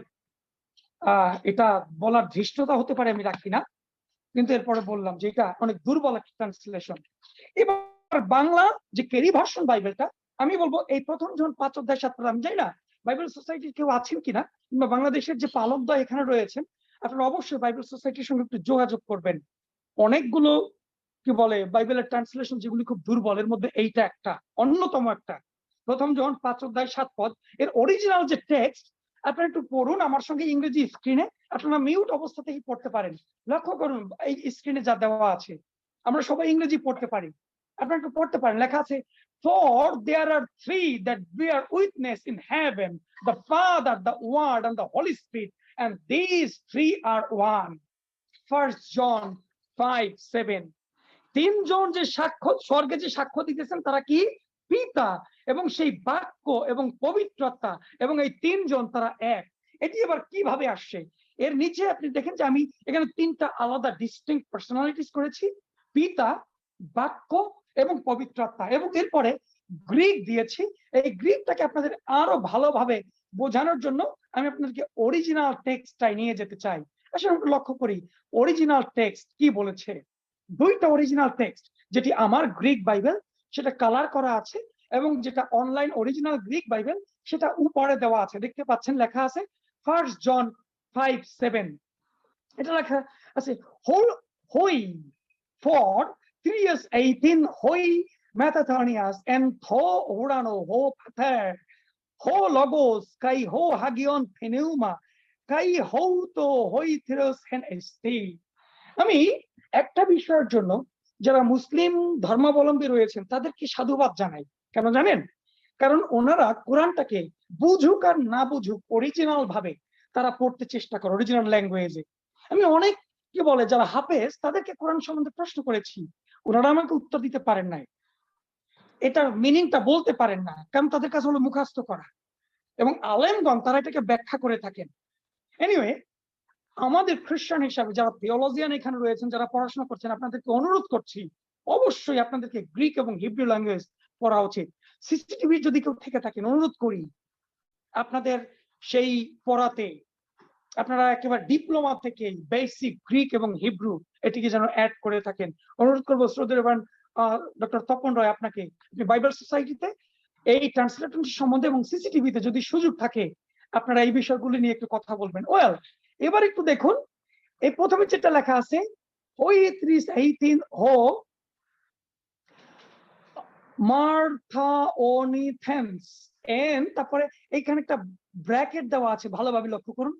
এটা বলার ধৃষ্টতা হতে পারে, আমি রাখি না, কিন্তু এরপরে বললাম যে এটা অনেক দুর্বল একটা ট্রান্সলেশন। এবার বাংলা যে কেরি ভার্সন বাইবেলটা, আমি বলবো এই প্রথম যোহন 5:7 আমি জানি না বাইবেল সোসাইটির কেউ আছেন কিনা, কিংবা বাংলাদেশের যে পালকদ্বয় এখানে রয়েছেন, আপনারা অবশ্যই বাইবেল সোসাইটির সঙ্গে একটু যোগাযোগ করবেন। অনেকগুলো কি বলে বাইবেলের ট্রান্সলেশন যেগুলি খুব দুর্বল, এর মধ্যে এইটা একটা অন্যতম একটা। প্রথম যোহন 5:7 পদ, এর অরিজিনাল যে টেক্সট আপনারা একটু পড়ুন আমার সঙ্গে ইংরেজি স্ক্রিনে, আপনারা মিউট অবস্থা থেকে পড়তে পারেন। লক্ষ্য করুন এই স্ক্রিনে যা দেওয়া আছে, আমরা সবাই ইংরেজি পড়তে পারি, আপনারা একটু পড়তে পারেন। লেখা আছে, for there are three that bear witness in heaven, the Father, the Word, and the Holy Spirit, and these three are one. 1 John 5:7। তিনজন যে সাক্ষ্য স্বর্গে যে সাক্ষ্য দিতেছেন, তারা কি? পিতা এবং সেই বাক্য এবং পবিত্রতা, এবং এই তিনজন তারা এক। এটি এবার কিভাবে আসছে? এর নিচে আপনি দেখেন যে আমি এখানে তিনটা আলাদা ডিস্টিংক্ট পার্সোনালিটিস করেছি, পিতা, বাক্য এবং পবিত্রতা, এবং এরপরে গ্রিক দিয়েছি। এই গ্রিকটাকে আপনাদের আরো ভালোভাবে বোঝানোর জন্য আমি আপনাদেরকে অরিজিনাল টেক্সটটাই নিয়ে যেতে চাই। আসলে আমরা লক্ষ্য করি অরিজিনাল টেক্সট কি বলেছে। দুইটা অরিজিনাল টেক্সট, যেটি আমার গ্রিক বাইবেল সেটা কালার করা আছে, এবং যেটা অনলাইন অরিজিনাল গ্রিক বাইবেল সেটা উপরে দেওয়া আছে, দেখতে পাচ্ছেন, লেখা আছে 1 John 5:7। এটা লেখা আছে, hoi for 3 years 18 hoi metathonias and tho urano ho pater ho logos kai ho hagion pneuma kai ho to hoitheros hen esti। আমি একটা বিষয়ের জন্য যারা মুসলিম ধর্মাবলম্বী রয়েছেন তাদেরকে সাধুবাদ জানাই। কেন জানেন? কারণ ওনারা কোরআনটাকে বুঝুক আর না বুঝুক অরিজিনাল ভাবে তারা পড়তে চেষ্টা করে, অরিজিনাল ল্যাঙ্গুয়েজে। আমি অনেক কি বলে যারা হাফেজ তাদেরকে কোরআন সম্বন্ধে প্রশ্ন করেছি, ওনারা আমাকে উত্তর দিতে পারেন নাই, এটার মিনিংটা বলতে পারেন না, কারণ তাদের কাছে হলো মুখস্থ করা, এবং আলেমগণ তারা এটাকে ব্যাখ্যা করে থাকেন। এনিওয়ে, আমাদের খ্রিস্টান হিসাবে যারা থিওলজিয়ান এখানে রয়েছেন, যারা পড়াশোনা করছেন, আপনাদেরকে অনুরোধ করছি অবশ্যই আপনাদেরকে গ্রিক এবং হিব্রু ল্যাঙ্গুয়েজ পড়া উচিত। সিসিটিভি যদি কেউ থেকে থাকেন, অনুরোধ করি আপনাদের সেই পড়াতে আপনারা একেবারে ডিপ্লোমা থেকে বেসিক গ্রিক এবং হিব্রু এটিকে যেন অ্যাড করে থাকেন। অনুরোধ করবো শ্রদ্ধেয় ডক্টর তপন রয়, আপনাকে, আপনি বাইবেল সোসাইটিতে এই ট্রান্সলেটর সম্বন্ধে এবং সিসিটিভিতে যদি সুযোগ থাকে আপনারা এই বিষয়গুলি নিয়ে একটু কথা বলবেন। ওয়েল, এবার একটু দেখুন, এই প্রথমে যেটা লেখা আছে, Hoitris 18 ho Martha Onithens, and তারপরে এইখানে একটা ব্র্যাকেট দেওয়া আছে, ভালোভাবে লক্ষ্য করুন।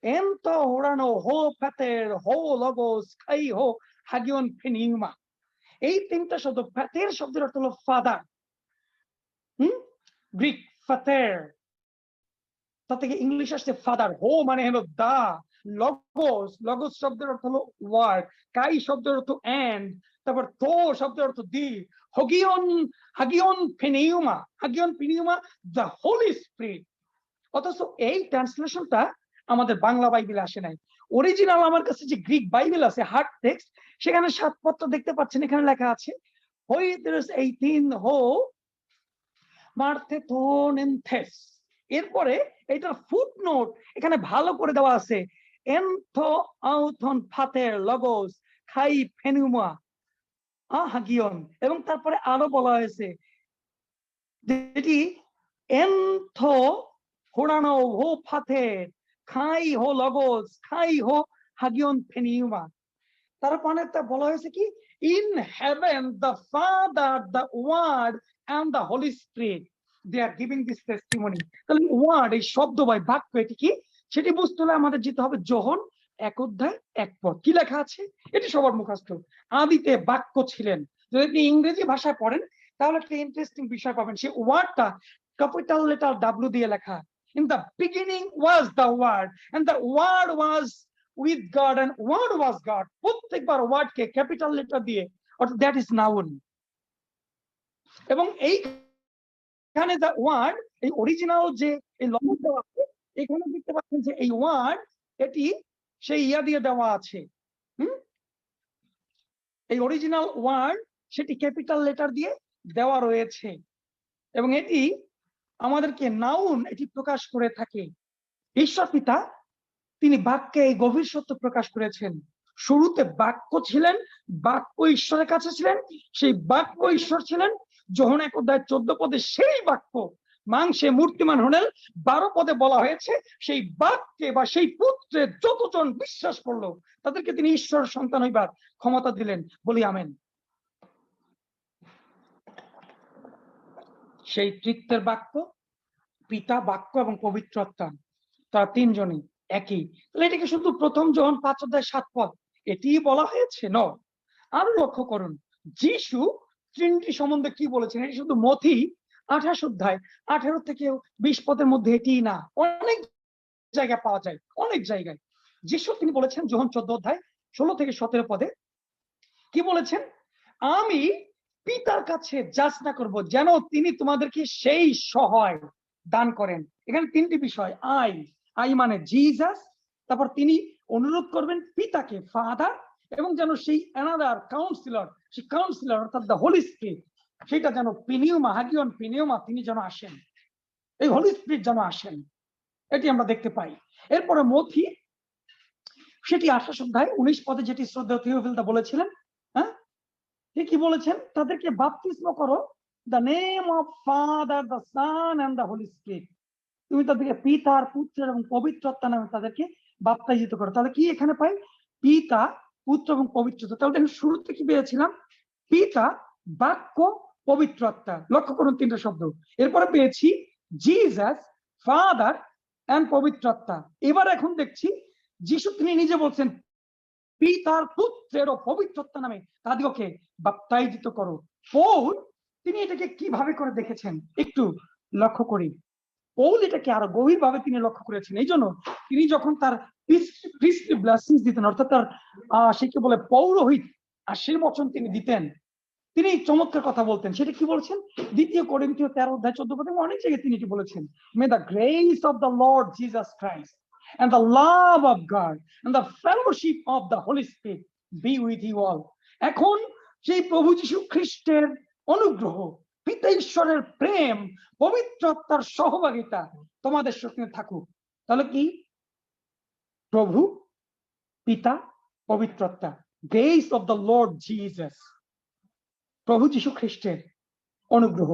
এন তো হোরানো হো প্যাতের হো লগোস খাই হো হাগিয়ন ফেনিউমা। এই তিনটা শব্দ, প্যাতের শব্দের অর্থ হলো ফাদার, গ্রিক ফাতের, তা থেকে ইংলিশ আসছে ফাদার। হো মানে হলো দা, লগোস, লগোস শব্দের অর্থ হলো ওয়ার্ড, কাই শব্দের অর্থ এন্ড, তারপর তো শব্দের অর্থ দি, হগিয়ন হাগিয়ন ফেনিউমা, হাগিয়ন ফেনিউমা দ্য হোলি স্পিরিট। অথচ এই ট্রান্সলেশনটা আমাদের বাংলা বাইবেলে আসে নাই। অরিজিনাল আমার কাছে যে গ্রিক বাইবেল আছে, হার্ড টেক্সট, সেখানে 7 পত্র দেখতে পাচ্ছেন, এখানে লেখা আছে Hoitris 18 ho Marthethonenthes। এরপরে এটার ফুটনোট এখানে ভালো করে দেওয়া আছে, এনথো আউথন ফাতের লগোস খাই ফেনুমা হাগিয়ন। এবং তারপরে আরো বলা হয়েছে যেটি এনথো হোরানো হো ফাতের খাই হো লগোস খাই হো হাগিয়ন ফেনিউমা। তার মানে তা বলা হয়েছে কি, in heaven the father the word and the holy spirit they are giving this testimony. তাহলে ওয়ার্ড, এই শব্দ বা বাক্য, এটি কি সেটি বুঝতে হলে আমাদের যেতে হবে যোহন 1 অধ্যায় 1 পদ। কি লেখা আছে এটি সবার মুখস্থ, আদিতে বাক্য ছিলেন। যদি আপনি ইংরেজি ভাষায় পড়েন তাহলে একটা ইন্টারেস্টিং বিষয় পাবেন, সেই ওয়ার্ডটা ক্যাপিটাল লেটার ডাব্লিউ দিয়ে লেখা। In the beginning was the word and the word was with God and word was God। প্রত্যেকবার ওয়ার্ড কে ক্যাপিটাল লেটার দিয়ে, অর্থাৎ দ্যাট ইজ নাউন। এবং এইখানে দ্য ওয়ার্ড, এই অরিজিনাল যে এই লগোস দেওয়া আছে, এখানে দেখতে পাচ্ছেন যে এই ওয়ার্ড এটি সেই ইয়া দিয়ে দেওয়া আছে, এই অরিজিনাল ওয়ার্ড সেটি ক্যাপিটাল লেটার দিয়ে দেওয়া রয়েছে। এবং এটি আমাদেরকে নাউন এটি প্রকাশ করে থাকে। ঈশ্বর পিতা তিনি বাক্যে এই গভীর সত্য প্রকাশ করেছেন। শুরুতে বাক্য ছিলেন, বাক্য ঈশ্বরের কাছে ছিলেন, সেই বাক্য ঈশ্বর ছিলেন। যোহন 1 অধ্যায় 14 পদে সেই বাক্য মাংসে মূর্তিমান হলেন। 12 পদে বলা হয়েছে সেই বাক্যে বা সেই পুত্রে যতজন বিশ্বাস করলো তাদেরকে তিনি ঈশ্বরের সন্তান হইবার ক্ষমতা দিলেন। বলি আমেন। সেই তৃতীয় বাক্য, পিতা, বাক্য এবং পবিত্র আত্মা, তারা তিনজনই একই। তাহলে এটাকে শুধু প্রথম যোহন 5 অধ্যায় 7 পদ এটি বলা হয়েছে ন? আরো লক্ষ্য করুন যিশু ট্রিনিটি সম্বন্ধে কি বলেছেন। এটি শুধু মথি 28 অধ্যায় 18 থেকে 20 পদের মধ্যে এটি না, অনেক জায়গায় পাওয়া যায়, অনেক জায়গায়। যিশু তিনি বলেছেন যোহন 14 অধ্যায় 16 থেকে 17 পদে কি বলেছেন, আমি পিতার কাছে যাচনা করব যেন তিনি তোমাদেরকে সেই সহায় দান করেন। এখানে 3টি বিষয়, আই মানে জিসাস, তারপর তিনি অনুরোধ করবেন পিতাকে ফাদার, এবং যেন সেই অ্যানাদার কাউন্সিলর, সেই কাউন্সিলর অর্থাৎ দ্য হোলি স্পিরিট, সেটা যেন পিনিউমা হাগিয়ন পিনিউমা তিনি যেন আসেন, এই হোলি স্পিরিট যেন আসেন, এটি আমরা দেখতে পাই। এরপরে মথি সেটি 28 অধ্যায় 19 পদে যেটি শ্রদ্ধেয় থিওফিলদা বলেছিলেন, হ্যাঁ কি বলেছেন, তাদেরকে বাপ্তিস্ম করো the name of father the son and the holy spirit. তুমি তাদেরকে পিতার পুত্রের এবং পবিত্র আত্মা নামে তাদেরকে বাপ্তাইজিত করো। তাহলে কি এখানে পাই, পিতা, পুত্র এবং পবিত্র। তাহলে দেখুন শুরুতে কি পেয়েছিলাম, পিতা, বাক্য, পবিত্র আত্মা। লক্ষ্য করুন 3টা শব্দ। এরপরে পেয়েছি জিসাস, ফাদার এন্ড পবিত্র আত্মা। এবার এখন দেখছি যিশু তিনি নিজে বলছেন পিতার পুত্রের ও পবিত্র আত্মা নামে তাদেরকে বাপ্তাইজিত করো। পৌল তিনি এটাকে কিভাবে করে দেখেছেন একটু লক্ষ্য করি। পৌল এটাকে আরো গভীর ভাবে তিনি লক্ষ্য করেছেন। এই জন্য তিনি যখন তার প্রিস্টলি ব্লেসিংস দিতেন, অর্থাৎ তার সেকে বলে পৌরোহিত আশীর্বচন তিনি দিতেন, তিনি চমৎকার কথা বলতেন। সেটা কি বলছেন, 2 কোরিন্থীয় 13 অধ্যায় 14 পদে অনেক জায়গায় তিনি এটি বলেছেন, may the grace of the Lord Jesus Christ and the love of God and the fellowship of the Holy Spirit be with you all। এখন সেই প্রভু যীশু খ্রিস্টের অনুগ্রহ, পিতা ঈশ্বরের প্রেম, পবিত্র আত্মার সহভাগিতা তোমাদের সঙ্গে থাকুক। তাহলে কি, প্রভু, পিতা, পবিত্র আত্মা, grace of the Lord Jesus, প্রভু যীশু খ্রিস্টের অনুগ্রহ,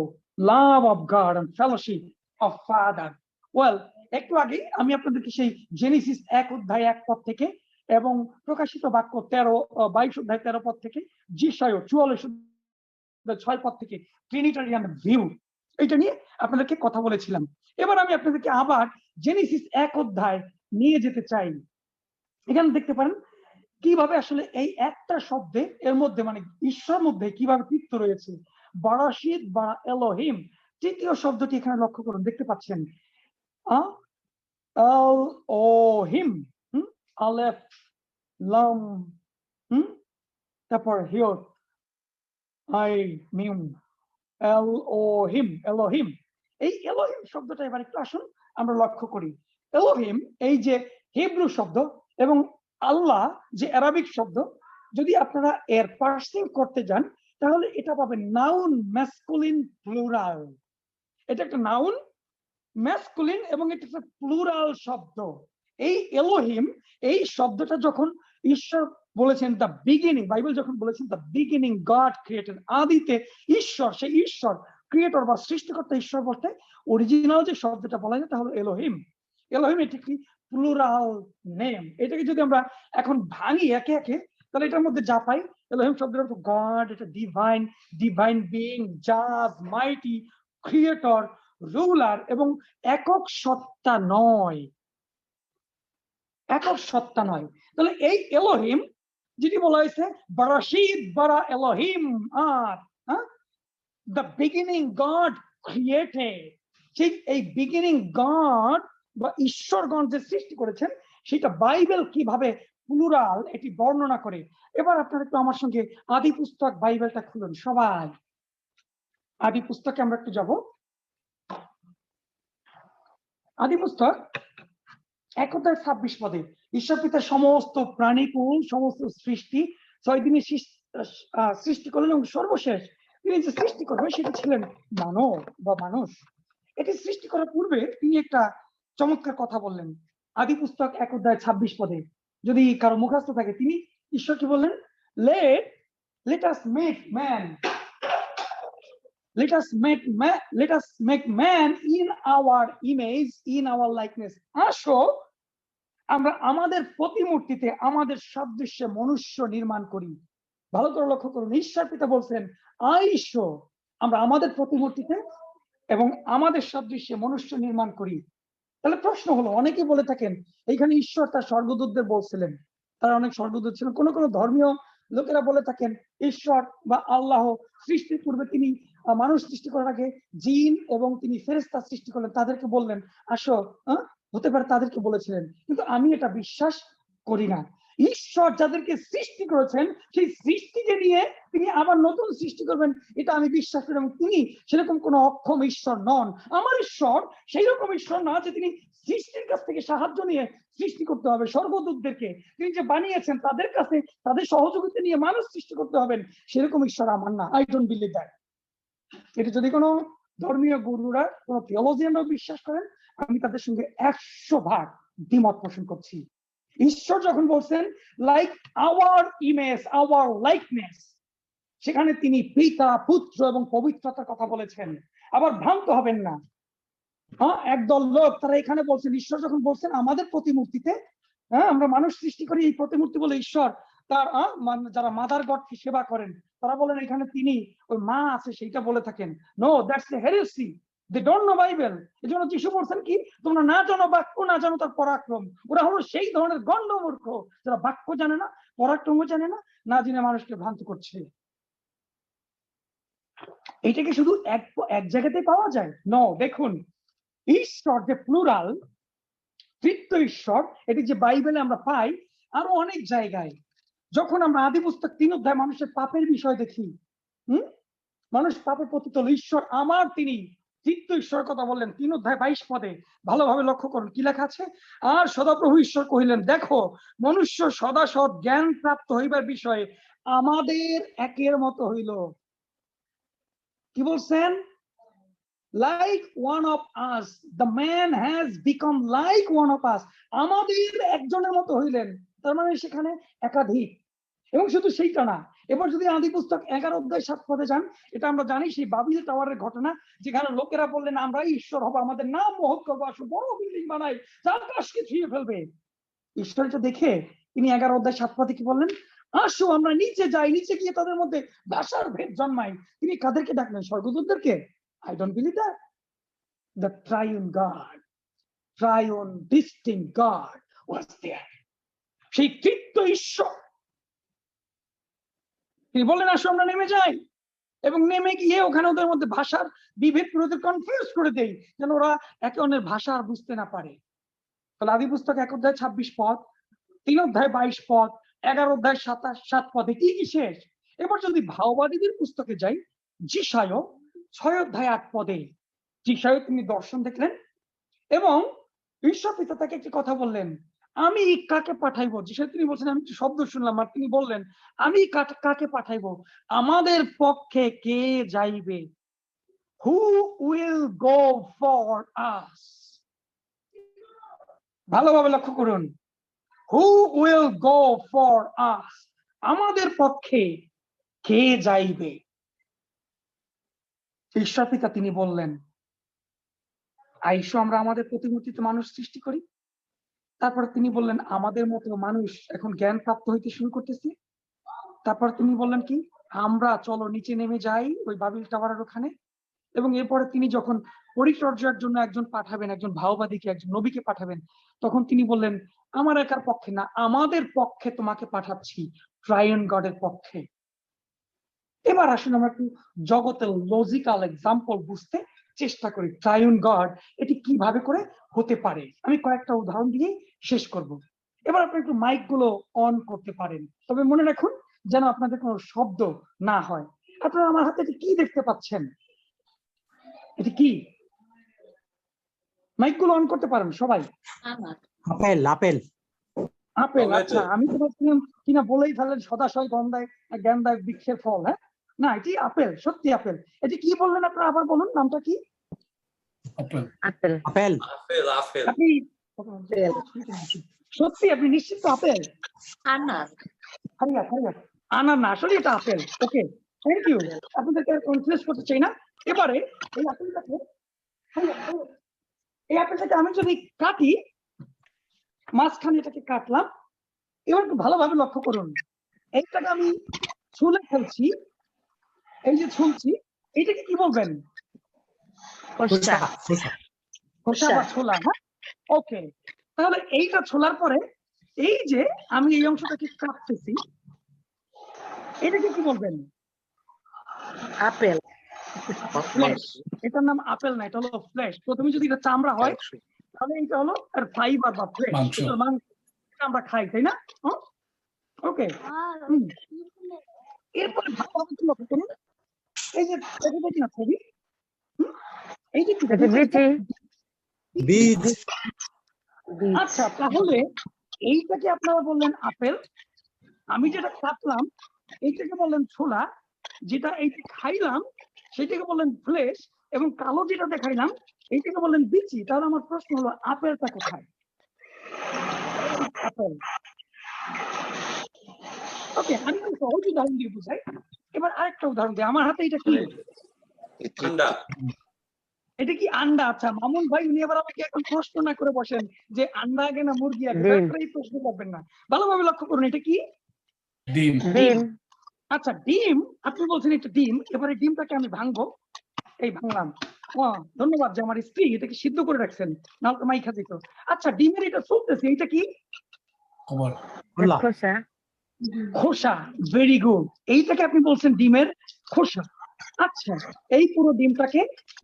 love of God and fellowship of father. Well, একটু আগে আমি আপনাদেরকে সেই জেনেসিস 1 অধ্যায় 1 পদ থেকে এবং প্রকাশিত বাক্য 22 অধ্যায় 13 পদ থেকে, যিশায় 44 অধ্যায় 6 পদ থেকে ট্রিনিটারিয়ান ভিউ, এটা নিয়ে আপনাদেরকে কথা বলেছিলাম। এবার আমি আপনাদেরকে আবার জেনেসিস 1 অধ্যায় নিয়ে যেতে চাই। এখানে দেখতে পারেন কিভাবে আসলে এই একটা শব্দে এর মধ্যে মানে ঈশ্বর মধ্যে কিভাবে তৃপ্ত রয়েছে। বারাশিত বা এলোহিম, তৃতীয় শব্দটি এখানে লক্ষ্য করুন, দেখতে পাচ্ছেন এলোহিম, আলেফ লাম, তারপর হিয়র আই মিম, এলোহিম, এলোহিম। এই এলোহিম শব্দটা এবার একটু আসুন আমরা লক্ষ্য করি। এলোহিম এই যে হিব্রু শব্দ এবং আল্লাহ যে আরবিক শব্দ, যদি আপনারা এর পার্সিং করতে যান তাহলে এটা পাবেন নাউন ম্যাসকুলিন প্লুরাল। এটা একটা নাউন ম্যাসকুলিন এবং এটা একটা প্লুরাল শব্দ। এই এলোহিম এই শব্দটা যখন ঈশ্বর বলেছেন দ্য বিগিনিং, বাইবেল যখন বলেছেন দ্য বিগিনিং গড ক্রিয়েটেড, আদিতে ঈশ্বর, সেই ঈশ্বর ক্রিয়েটর বা সৃষ্টিকর্তা ঈশ্বর বলতে অরিজিনাল যে শব্দটা বলা যায় তা হলো এলোহিম। এলোহিম এটি কি প্লুরাল নেম। এটাকে যদি আমরা এখন ভাঙি একে একে তাহলে এটার মধ্যে যা পাই, এলোহিম শব্দের অর্থ গড, এটা ডিভাইন, ডিভাইন বিইং, জাজ, মাইটি, ক্রিয়েটর, রুলার এবং একক সত্তা নয়, একক সত্তা নয়। তাহলে এই এলোহিম যেটি বলা হয়েছে বারাশিত bara এলোহিম, আর the beginning God created, ঠিক এই বিগিনিং গড বা ঈশ্বরগণ যে সৃষ্টি করেছেন সেটা বাইবেল কিভাবে প্লুরাল এটি বর্ণনা করে। এবার আপনারা একটু আমার সঙ্গে আদি পুস্তক বাইবেলটা খুলুন সবাই। আদি পুস্তকে আমরা একটু যাব। আদি পুস্তক 1 অধ্যায় 26 পদে ঈশ্বর পিতা সমস্ত প্রাণীকুল, সমস্ত সৃষ্টি 6 দিনে সৃষ্টি করলেন এবং সর্বশেষ তিনি যে সৃষ্টি করবেন সেটা ছিলেন মানব বা মানুষ। এটি সৃষ্টি করার পূর্বে তিনি একটা চমৎকার কথা বললেন। আদি পুস্তক 1 অধ্যায় 26 পদে যদি কারো মুখস্থ থাকে, তিনি ঈশ্বর কি বললেন? let us make man in our image, in our likeness. আসো আমরা আমাদের প্রতিমূর্তিতে, আমাদের সাদৃশ্যে মনুষ্য নির্মাণ করি। ভালো করে লক্ষ্য করুন, ঈশ্বর পিতা বলছেন আইসো আমরা আমাদের প্রতিমূর্তিতে এবং আমাদের সাদৃশ্যে মনুষ্য নির্মাণ করি। তাহলে প্রশ্ন হলো, অনেকে বলে থাকেন এইখানে ঈশ্বর তার স্বর্গদূতদের বলছিলেন, তার অনেক স্বর্গদূত ছিলেন। কোন কোন ধর্মীয় লোকেরা বলে থাকেন ঈশ্বর বা আল্লাহ সৃষ্টির পূর্বে তিনি মানুষ সৃষ্টি করার আগে জিন এবং তিনি ফেরেশতা সৃষ্টি করলেন, তাদেরকে বললেন আসো, হতে পারে তাদেরকে বলেছিলেন, কিন্তু আমি এটা বিশ্বাস করি না। ঈশ্বর যাদেরকে সৃষ্টি করেছেন সেই সৃষ্টিকে নিয়ে তিনি আবার নতুন সৃষ্টি করবেন এটা আমি বিশ্বাস করি, এবং তিনি সেরকম কোন অক্ষম ঈশ্বর নন। আমার ঈশ্বর সেই রকম ঈশ্বর না যে তিনি সৃষ্টির কাছ থেকে সাহায্য নিয়ে সৃষ্টি করতে হবে। স্বর্গদূতদেরকে তিনি যে বানিয়েছেন তাদের কাছে তাদের সহযোগিতা নিয়ে মানুষ সৃষ্টি করতে হবেন, সেরকম ঈশ্বর আমার না। I don't believe that. এটা যদি কোনো ধর্মীয় গুরুরা, কোন থিওলজিয়ানরা বিশ্বাস করেন, আমি তাদের সঙ্গে 100 ভাগ দ্বিমত পোষণ করছি। ঈশ্বর যখন বলছেন like our image, our likeness, সেখানে তিনি পিতা, পুত্র এবং পবিত্রতার কথা বলেছেন। আবার ভ্রান্ত হবেন না। একদল লোক তারা এখানে বলছেন, ঈশ্বর যখন বলছেন আমাদের প্রতিমূর্তিতে আমরা মানুষ সৃষ্টি করি, এই প্রতিমূর্তি বলে ঈশ্বর তার যারা মাদার গডকে সেবা করেন তারা বলেন এখানে তিনি ওই মা আছে সেইটা বলে থাকেন। No, that's the heresy. They don't know Bible. এজন্য যিশু বলছেন কি, তোমরা না জানো বাক্য, না জানো তার পরাক্রম। ওরা হলো সেই ধরনের গণ্ড মূর্খ যারা বাক্য জানে না, পরাক্রমও জানে না, না জেনে মানুষকে ভ্রান্ত করছে। এইটাকে শুধু এক জায়গাতে পাওয়া যায়? নো, দেখুন ঈশ্বর যে প্লুরাল, তৃতীয় ঈশ্বর, এটি যে বাইবেলে আমরা পাই আরো অনেক জায়গায়। যখন আমরা আদি পুস্তক 3 অধ্যায় মানুষের পাপের বিষয় দেখি, মানুষ পাপে পতিত, ঈশ্বর আমার তিনি তৃতীয় ঈশ্বরের কথা বললেন 3 অধ্যায় 22 পদে। ভালোভাবে লক্ষ্য করুন কি লেখা আছে। আর সদাপ্রভু ঈশ্বর কহিলেন, দেখো মনুষ্য সদা সৎ জ্ঞান প্রাপ্ত হইবার বিষয়ে আমাদের একের মতো হইল। কি বলছেন? Like one of us, the man has become like one of us. আমাদের একজনের মতো হইলেন, তার মানে সেখানে একাধিক। এবং শুধু সেইটা না, এবার যদি আদি পুস্তক 11 অধ্যায় 7 পদে যান, এটা আমরা জানি সেই বাবিল টাওয়ারের ঘটনা, যেখানে লোকেরা বললেন আমরা ঈশ্বর হবো, আমাদের নাম মহৎ করবো, আসো বড় বিল্ডিং বানাই যা আকাশকে ছুঁয়ে ফেলবে। ঈশ্বর এটা দেখে তিনি 11 অধ্যায় 7 পদে কি বললেন, আসো আমরা নিচে যাই, নিচে গিয়ে তাদের মধ্যে ভাষার ভেদ জন্মাই। তিনি কাদেরকে ডাকলেন? স্বর্গদূতদেরকে? I don't believe that. The triune God, triune distinct God was there. সেই তৃতীয় ঈশ্বর তিনি বললেন আসো আমরা নেমে যাই, এবং নেমে গিয়ে ওখানে ওদের মধ্যে ভাষার বিভেদ করে ওদের কনফিউজ করে দেই, যেন ওরা একে অন্যের ভাষা আর বুঝতে না পারে। তাহলে আদি পুস্তক 1 অধ্যায় 26 পদ, 3 অধ্যায় 22 পদ, 11 অধ্যায় 7 পদে কি কি শেষ? এবার যদি ভাওবাদীদের পুস্তকে যাই, যিশায় 6 অধ্যায় 8 পদে, যিশায় তিনি দর্শন দেখলেন এবং ঈশ্বর পিতা তাকে একটি কথা বললেন, আমি কাকে পাঠাইবো? যিশায় তিনি বলছেন আমি একটি শব্দ শুনলাম, আর তিনি বললেন আমি কাকে পাঠাইবো? আমাদের পক্ষে কে যাইবে? Who will go for us? ভালোভাবে লক্ষ্য করুন, who will go for us? আমাদের পক্ষে কে যাইবে? ঈশ্বর পিতা তিনি বললেন আইসো আমরা আমাদের প্রতিমূর্তিতে মানুষ সৃষ্টি করি। তারপর তিনি বললেন আমাদের মতো মানুষ এখন জ্ঞান প্রাপ্ত হইতে শুরু করতেছে। তারপর তিনি বললেন কি, আমরা চলো নিচে নেমে যাই ওই বাবিল টাওয়ারের ওখানে। এবং এরপরে তিনি যখন পরিচর্যার জন্য একজন পাঠাবেন, একজন ভাওবাদীকে, একজন নবীকে পাঠাবেন, তখন তিনি বললেন আমার একার পক্ষে না, আমাদের পক্ষে তোমাকে পাঠাচ্ছি, ট্রায়ান গডের পক্ষে। এবার আসুন আমরা একটু জগতের লজিক্যাল এক্সাম্পল বুঝতে চেষ্টা করি, ট্রায়ান গড এটি কিভাবে করে হতে পারে। আমি কয়েকটা উদাহরণ দিয়ে শেষ করব। এবার আপনি একটু মাইক গুলো অন করতে পারেন, তবে মনে রাখুন যেন আপনাদের কোনো শব্দ না হয়। আপনারা আমার হাতে কি দেখতে পাচ্ছেন? এটি কি? মাইক গুলো অন করতে পারেন সবাই? Apple apple apple. আচ্ছা, আমি তো ভাবছিলাম কিনা বলেই ফেলেন সদাশয় গন্ধায় জ্ঞানদায় বৃক্ষের ফল। হ্যাঁ, না, এটি আপেল, সত্যি আপেল। এটি কি বললেন আপনারা? আবার বলুন নামটা কি? আপেল আপেল আপেল আপনি সত্যি আপনি নিশ্চিত তো আপেল? আনার না, আসলে এটা আপেল। Okay, thank you. আপনাদেরকে কনফিউজ করতে চাই না। এবারে এই আপেলটাকে আমি যদি কাটি, মাঝখানে এটাকে কাটলাম, এবার একটু ভালোভাবে লক্ষ্য করুন, এইটাকে আমি ছুলে ফেলছি, এই যে ছুলছি, এইটাকে কি বলবেন? খোসা বা ছোলা। হ্যাঁ, ওকে। তাহলে এইটা ছোলার পরে এই যে আমি এই অংশটাকে কাটতেছি, এটাকে কি বলবেন? আপেল। ফ্লেশ। এটার নাম আপেল না, এটা হলো ফ্লেশ। প্রথমে যদি এটা চামড়া হয় তাহলে এটা হলো এর ফাইবার বা ফ্লেশ, আমরা খাই, তাই না? ওকে। এরপরে ভালোভাবে লক্ষ্য করুন, এই যে দেখি না ছবি, এই যে বীজ। আচ্ছা, তাহলে এইটাকে আপনারা বললেন আপেল, আমি যেটা কাটলাম এইটাকে বললেন ছোলা, যেটা এইটা খাইলাম সেটাকে বললেন ফ্লেশ, এবং কালো যেটা দেখাইলাম এইটাকে বললেন বিচি। তাহলে আমার প্রশ্ন হলো আপেলটা কোথায়? আপেল। ওকে, আমি সহজ উদাহরণ দিয়ে বুঝাই। এবার আরেকটা উদাহরণ দিই, আমার হাতে এটা কি? ঠান্ডা এটা কি আন্ডা? আচ্ছা, মামুন ভাই উনি এবার আমাকে এখন প্রশ্ন না করে বসেন যে আন্ডা আগে না মুরগি আগে, এই প্রশ্ন করবেন না। ভালোভাবে লক্ষ্য করুন, এটা কি? ডিম। আচ্ছা, ডিম। আপনি বলছেন এটা ডিম। এবারে ডিমটাকে আমি ভাঙবো, এই ভাঙলাম। ধন্যবাদ যে আমার স্ত্রী এটাকে সিদ্ধ করে রাখছেন, না তো মাইখা দিত। আচ্ছা, ডিমের এটা চলতেছে, এটা কি? খোসা। ভেরি গুড, এইটাকে আপনি বলছেন ডিমের খোসা। আচ্ছা, এই পুরো ডিমটাকে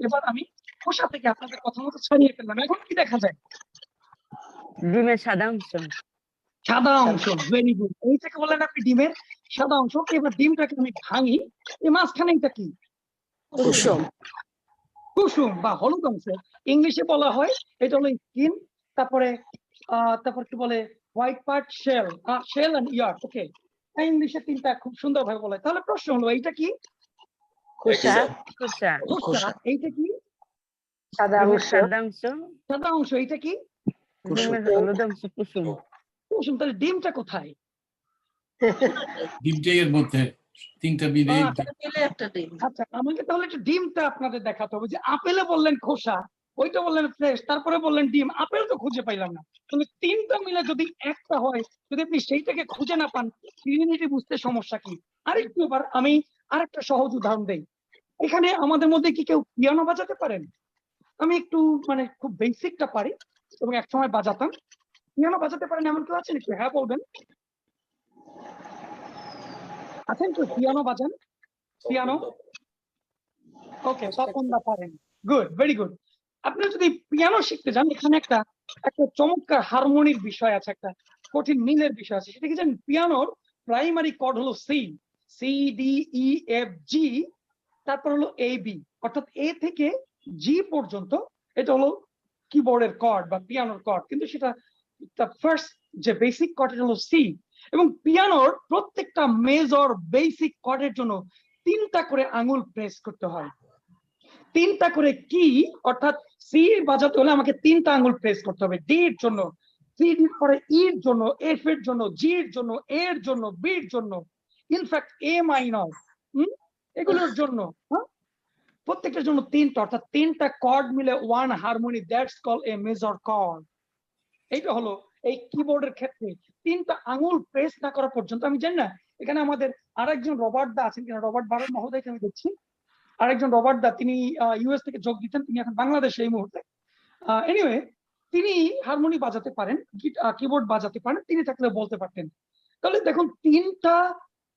এবার আমি খোসা থেকে আপনাদের কথা মতো ছাড়িয়ে ফেললাম। এখন কি দেখা যায়? ডিমের সাদা অংশ। সাদা অংশ। ভেরি গুড, এইটাকে বলেন আপনি ডিমের সাদা অংশ। এবার ডিমটাকে আমি ভাঙি, এই মাঝখানে এটা কি? কুসুম বা হলুদ অংশ। ইংলিশে বলা হয় এটা হলো স্কিন, তারপরে কি বলে white part, shell, shell and yolk. Okay, ইংলিশে তিনটা খুব সুন্দর ভাবে বলে। তাহলে প্রশ্ন হলো এইটা কি? খোসা। এইটা কি? সাদা অংশ। এইটা কি? হলুদ অংশ, কুসুম। তাহলে ডিমটা কোথায়? ডিমটা এর মধ্যে। তিনটা বিদেই আচ্ছা, আমাকে তাহলে একটু ডিমটা আপনাদের দেখাতে হবে যে আপেলে বললেন খোসা, ওইটা বললেন ফ্রেশ, তারপরে বললেন ডিম, আপেল তো খুঁজে পাইলাম না। তাহলে তিনটা মিলে যদি একটা হয়, যদি আপনি সেইটাকে খুঁজে না পান, ট্রিনিটি বুঝতে সমস্যা কি? আরেকটু এবার আমি আরেকটা সহজ উদাহরণ দেই। এখানে আমাদের মধ্যে কি কেউ পিয়ানো বাজাতে পারেন? আমি একটু মানে খুব বেসিকটা পারি এবং একসময় বাজাতাম। পিয়ানো বাজাতে পারেন এমন কেউ আছেন একটু হ্যাঁ বলবেন? আছেন কেউ পিয়ানো বাজান? পিয়ানো? ওকে, তপনদা পারেন। Good, very good. আপনি যদি পিয়ানো শিখতে যান, এখানে একটা চমৎকার হারমোনির বিষয় আছে, একটা কঠিন মিলের বিষয় আছে। সেটা কি জানেন? পিয়ানোর প্রাইমারি কর্ড হলো C, C D E F G, তারপর হলো এ বি, অর্থাৎ এ থেকে জি পর্যন্ত। এটা হলো কিবোর্ডের কর্ড বা পিয়ানোর কর্ড, কিন্তু সেটা ফার্স্ট যে বেসিক কর্ড হলো সি। এবং পিয়ানোর প্রত্যেকটা মেজর বেসিক কর্ডের জন্য 3টা করে আঙুল প্রেস করতে হয়। 3টা করে কি, অর্থাৎ সি বাজাতে হলে আমাকে 3টা আঙুল প্রেস করতে হবে। ডি এর জন্য, সি ডির পরে ই এর জন্য, এফ এর জন্য, জি এর জন্য, এ এর জন্য, বি এর জন্য, ইনফ্যাক্ট এ মাইনর, এগুলোর জন্য, প্রত্যেকটার জন্য 3টা, অর্থাৎ 3টা কর্ড মিলে one harmony, that's call a major cord. এইটা হলো এই কিবোর্ডের ক্ষেত্রে 3টা আঙুল প্রেস না করা পর্যন্ত। আমি জানি না এখানে আমাদের আরেকজন রবার্ট দা আছেন কিনা, রবার্ট বারর মহোদয়কে আমি দেখছি। আরেকজন রবার্ট দা, তিনি ইউএস থেকে যোগ দিতেন, তিনি এখন বাংলাদেশে এই মুহূর্তে। এনিওয়ে, তিনি হারমোনি বাজাতে পারেন, কিবোর্ড বাজাতে পারেন, তিনি থাকলে বলতে পারতেন। তাহলে দেখুন, 3টা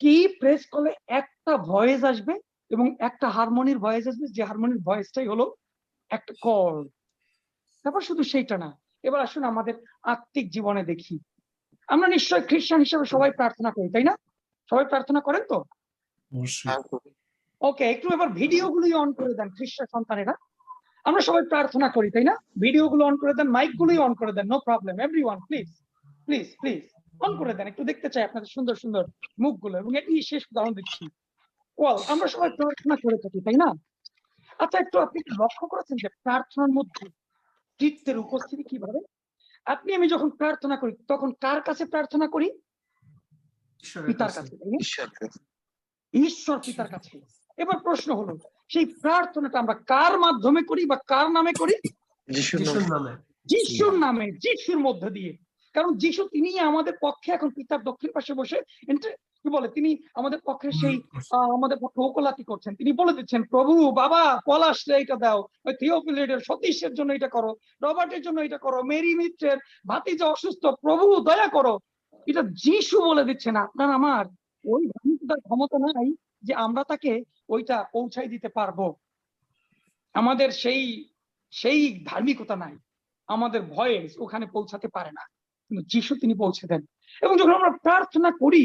কি প্রেস করলে একটা ভয়েস আসবে এবং একটা হারমোনির ভয়েস আসবে, যে হারমোনির ভয়েসটাই হলো একটা কর্ড। তারপর শুধু সেইটা না, এবার আসুন আমাদের আত্মিক জীবনে দেখি। আমরা নিশ্চয় খ্রিস্টান হিসেবে সবাই প্রার্থনা করি, তাই না? সবাই প্রার্থনা করেন তো? অবশ্যই। ওকে, একটু এবার ভিডিওগুলোই অন করে দেন খ্রিস্টান সন্তানেরা। আমরা সবাই প্রার্থনা করি, তাই না? ভিডিওগুলো অন করে দেন, মাইকগুলোই অন করে দেন, no problem, everyone please please please on করে দেন, একটু দেখতে চাই আপনাদের সুন্দর সুন্দর মুখগুলো। এবং এটি শেষ উদাহরণ দিচ্ছি। ওয়াল, আমরা সবাই প্রার্থনা করে থাকি, তাই না? আচ্ছা, একটু আপনি কি লক্ষ্য করেছেন যে প্রার্থনার মধ্যে চিত্তের উপস্থিতি কিভাবে? আপনি আমি যখন প্রার্থনা করি, তখন কার কাছে প্রার্থনা করি? পিতার কাছে, তাই না? ঈশ্বর পিতার কাছে। এবার প্রশ্ন হলো, সেই প্রার্থনাটা আমরা কার মাধ্যমে করি বা কার নামে করি? যিশুর নামে। যিশুর নামে, যিশুর মধ্য দিয়ে। কারণ যিশু তিনি আমাদের পক্ষে এখন পিতার দক্ষিণ পাশে বসে কি বলে, তিনি আমাদের পক্ষে সেই আমাদের পক্ষে ওকালতি করছেন। তিনি বলে দিচ্ছেন, প্রভু বাবা, পলাশরে এটা দাও, ওই থিওফিলিডের সতীশের জন্য এটা করো, রবার্টের জন্য এটা করো, মেরি মিত্রের ভাতিজা অসুস্থ, প্রভু দয়া করো। এটা যিশু বলে দিচ্ছেন। আপনার আমার ওই ধার্মিকতার ক্ষমতা নাই যে আমরা তাকে ওইটা পৌঁছাই দিতে পারবো। আমাদের সেই ধার্মিকতা নাই, আমাদের ভয়েস ওখানে পৌঁছাতে পারে না, কিন্তু যিশু তিনি পৌঁছে দেন। এবং যখন আমরা প্রার্থনা করি,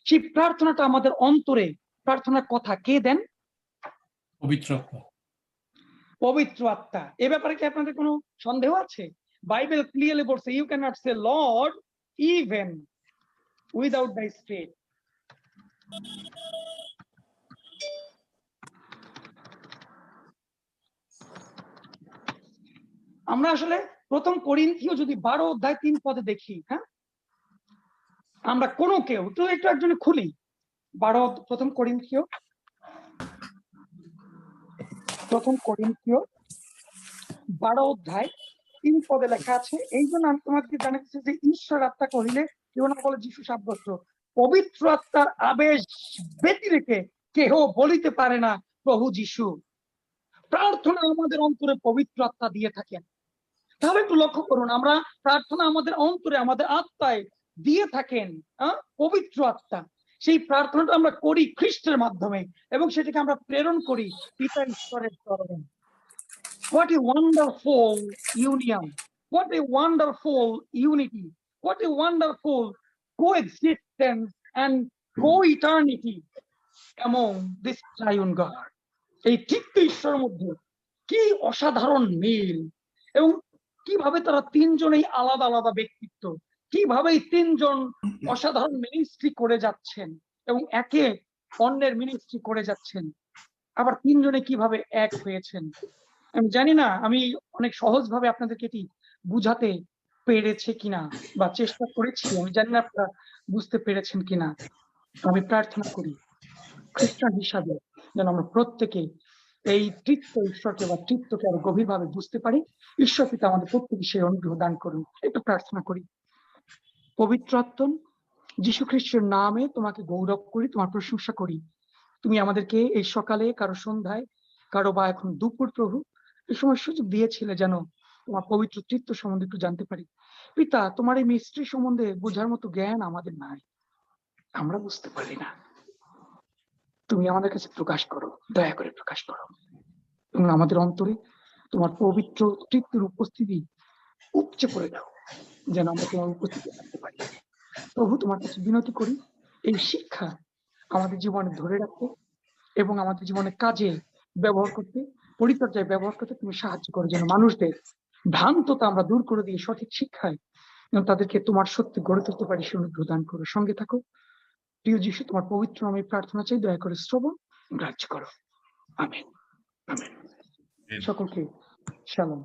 সেই প্রার্থনাটা আমাদের অন্তরে, প্রার্থনার কথা কে দেন? পবিত্র আত্মা। পবিত্র আত্মা। এ ব্যাপারে কি আপনাদের কোনো সন্দেহ আছে? বাইবেল ক্লিয়ারলি বলছে, you can not say Lord even without the spirit. আমরা আসলে প্রথম করিন্থীয় যদি 12 অধ্যায় 3 পদে দেখি, হ্যাঁ, আমরা কোনো কেউ তো একটু একজনে খুলি 12 প্রথম করিন্থীয় 12 অধ্যায় 3 পদে লেখা আছে, এই জন্য আমি তোমাকে জানাচ্ছি যে ঈশ্বর আত্মা কহিলে কেউ না বলে যিশু সাব্যস্ত, পবিত্র আত্মার আবেশ ব্যতি রেখে কেহ বলিতে পারে না প্রভু যিশু। প্রার্থনা আমাদের অন্তরে পবিত্র আত্মা দিয়ে থাকেন। তাহলে একটু লক্ষ্য করুন, আমরা প্রার্থনা আমাদের অন্তরে, আমাদের আত্মায় দিয়ে থাকেন পবিত্র আত্মা। সেই প্রার্থনাটা আমরা করি খ্রিস্টের মাধ্যমে এবং সেটাকে আমরা প্রেরণ করি পিতা ঈশ্বরের চরণে। What a wonderful union, what a wonderful unity, what a wonderful coexistence and co-eternity among this triune God. এই তৃতীয় ঈশ্বরের মধ্যে কি অসাধারণ মিল, এবং কিভাবে তারা তিনজনেই আলাদা আলাদা ব্যক্তিত্ব, কিভাবে এই তিনজন অসাধারণ মিনিস্ট্রি করে যাচ্ছেন এবং একে অন্যের মিনিস্ট্রি করে যাচ্ছেন, আবার তিনজনে কিভাবে এক হয়েছেন। আমি জানি না আমি অনেক সহজ ভাবে আপনাদেরকে এটি বুঝাতে পেরেছে কিনা বা চেষ্টা করেছি, আমি জানি না আপনারা বুঝতে পেরেছেন কিনা। আমি প্রার্থনা করি খ্রিস্টান হিসাবে যেন আমরা প্রত্যেকে এই তৃতীয় ঈশ্বরকে বা তৃতীয়কে আরো গভীরভাবে বুঝতে পারি। ঈশ্বর পিতা আমাদের প্রত্যেকে সেই অনুগ্রহ দান করুন। একটু প্রার্থনা করি। পবিত্র আত্মা, যীশু খ্রিস্টের নামে তোমাকে গৌরব করি, তোমার প্রশংসা করি। তুমি আমাদেরকে এই সকালে, কারো সন্ধ্যায়, কারো বা এখন দুপুর, প্রভু এই সময় সুযোগ দিয়েছিলে যেন তোমার পবিত্র তৃত্ব সম্বন্ধে একটু জানতে পারি। পিতা, তোমার এই মিস্ট্রি সম্বন্ধে বোঝার মতো জ্ঞান আমাদের নাই, আমরা বুঝতে পারি না। তুমি আমাদের কাছে প্রকাশ করো, দয়া করে প্রকাশ করো, এবং আমাদের অন্তরে তোমার পবিত্র তৃপ্তির উপস্থিতি উপচে পড়ে দাও, যেন আমরা তোমার উপস্থিতি রাখতে পারি। প্রভু, তোমার কাছে বিনতি করি এই শিক্ষা আমাদের জীবনে ধরে রাখতে এবং আমাদের জীবনের কাজে ব্যবহার করতে, পরিচর্যায় ব্যবহার করতে তুমি সাহায্য করো, যেন মানুষদের ভ্রান্ততা আমরা দূর করে দিয়ে সঠিক শিক্ষায় যেন তাদেরকে তোমার সত্যি গড়ে তুলতে পারি, সে অনুগ্রহ দান করো। সঙ্গে থাকো। প্রিয় যিশু, তোমার পবিত্র নামে প্রার্থনা চাই, দয়া করে শ্রবণ গ্রাহ্য করো। আমেন। আমেন। সকলকে শালোম।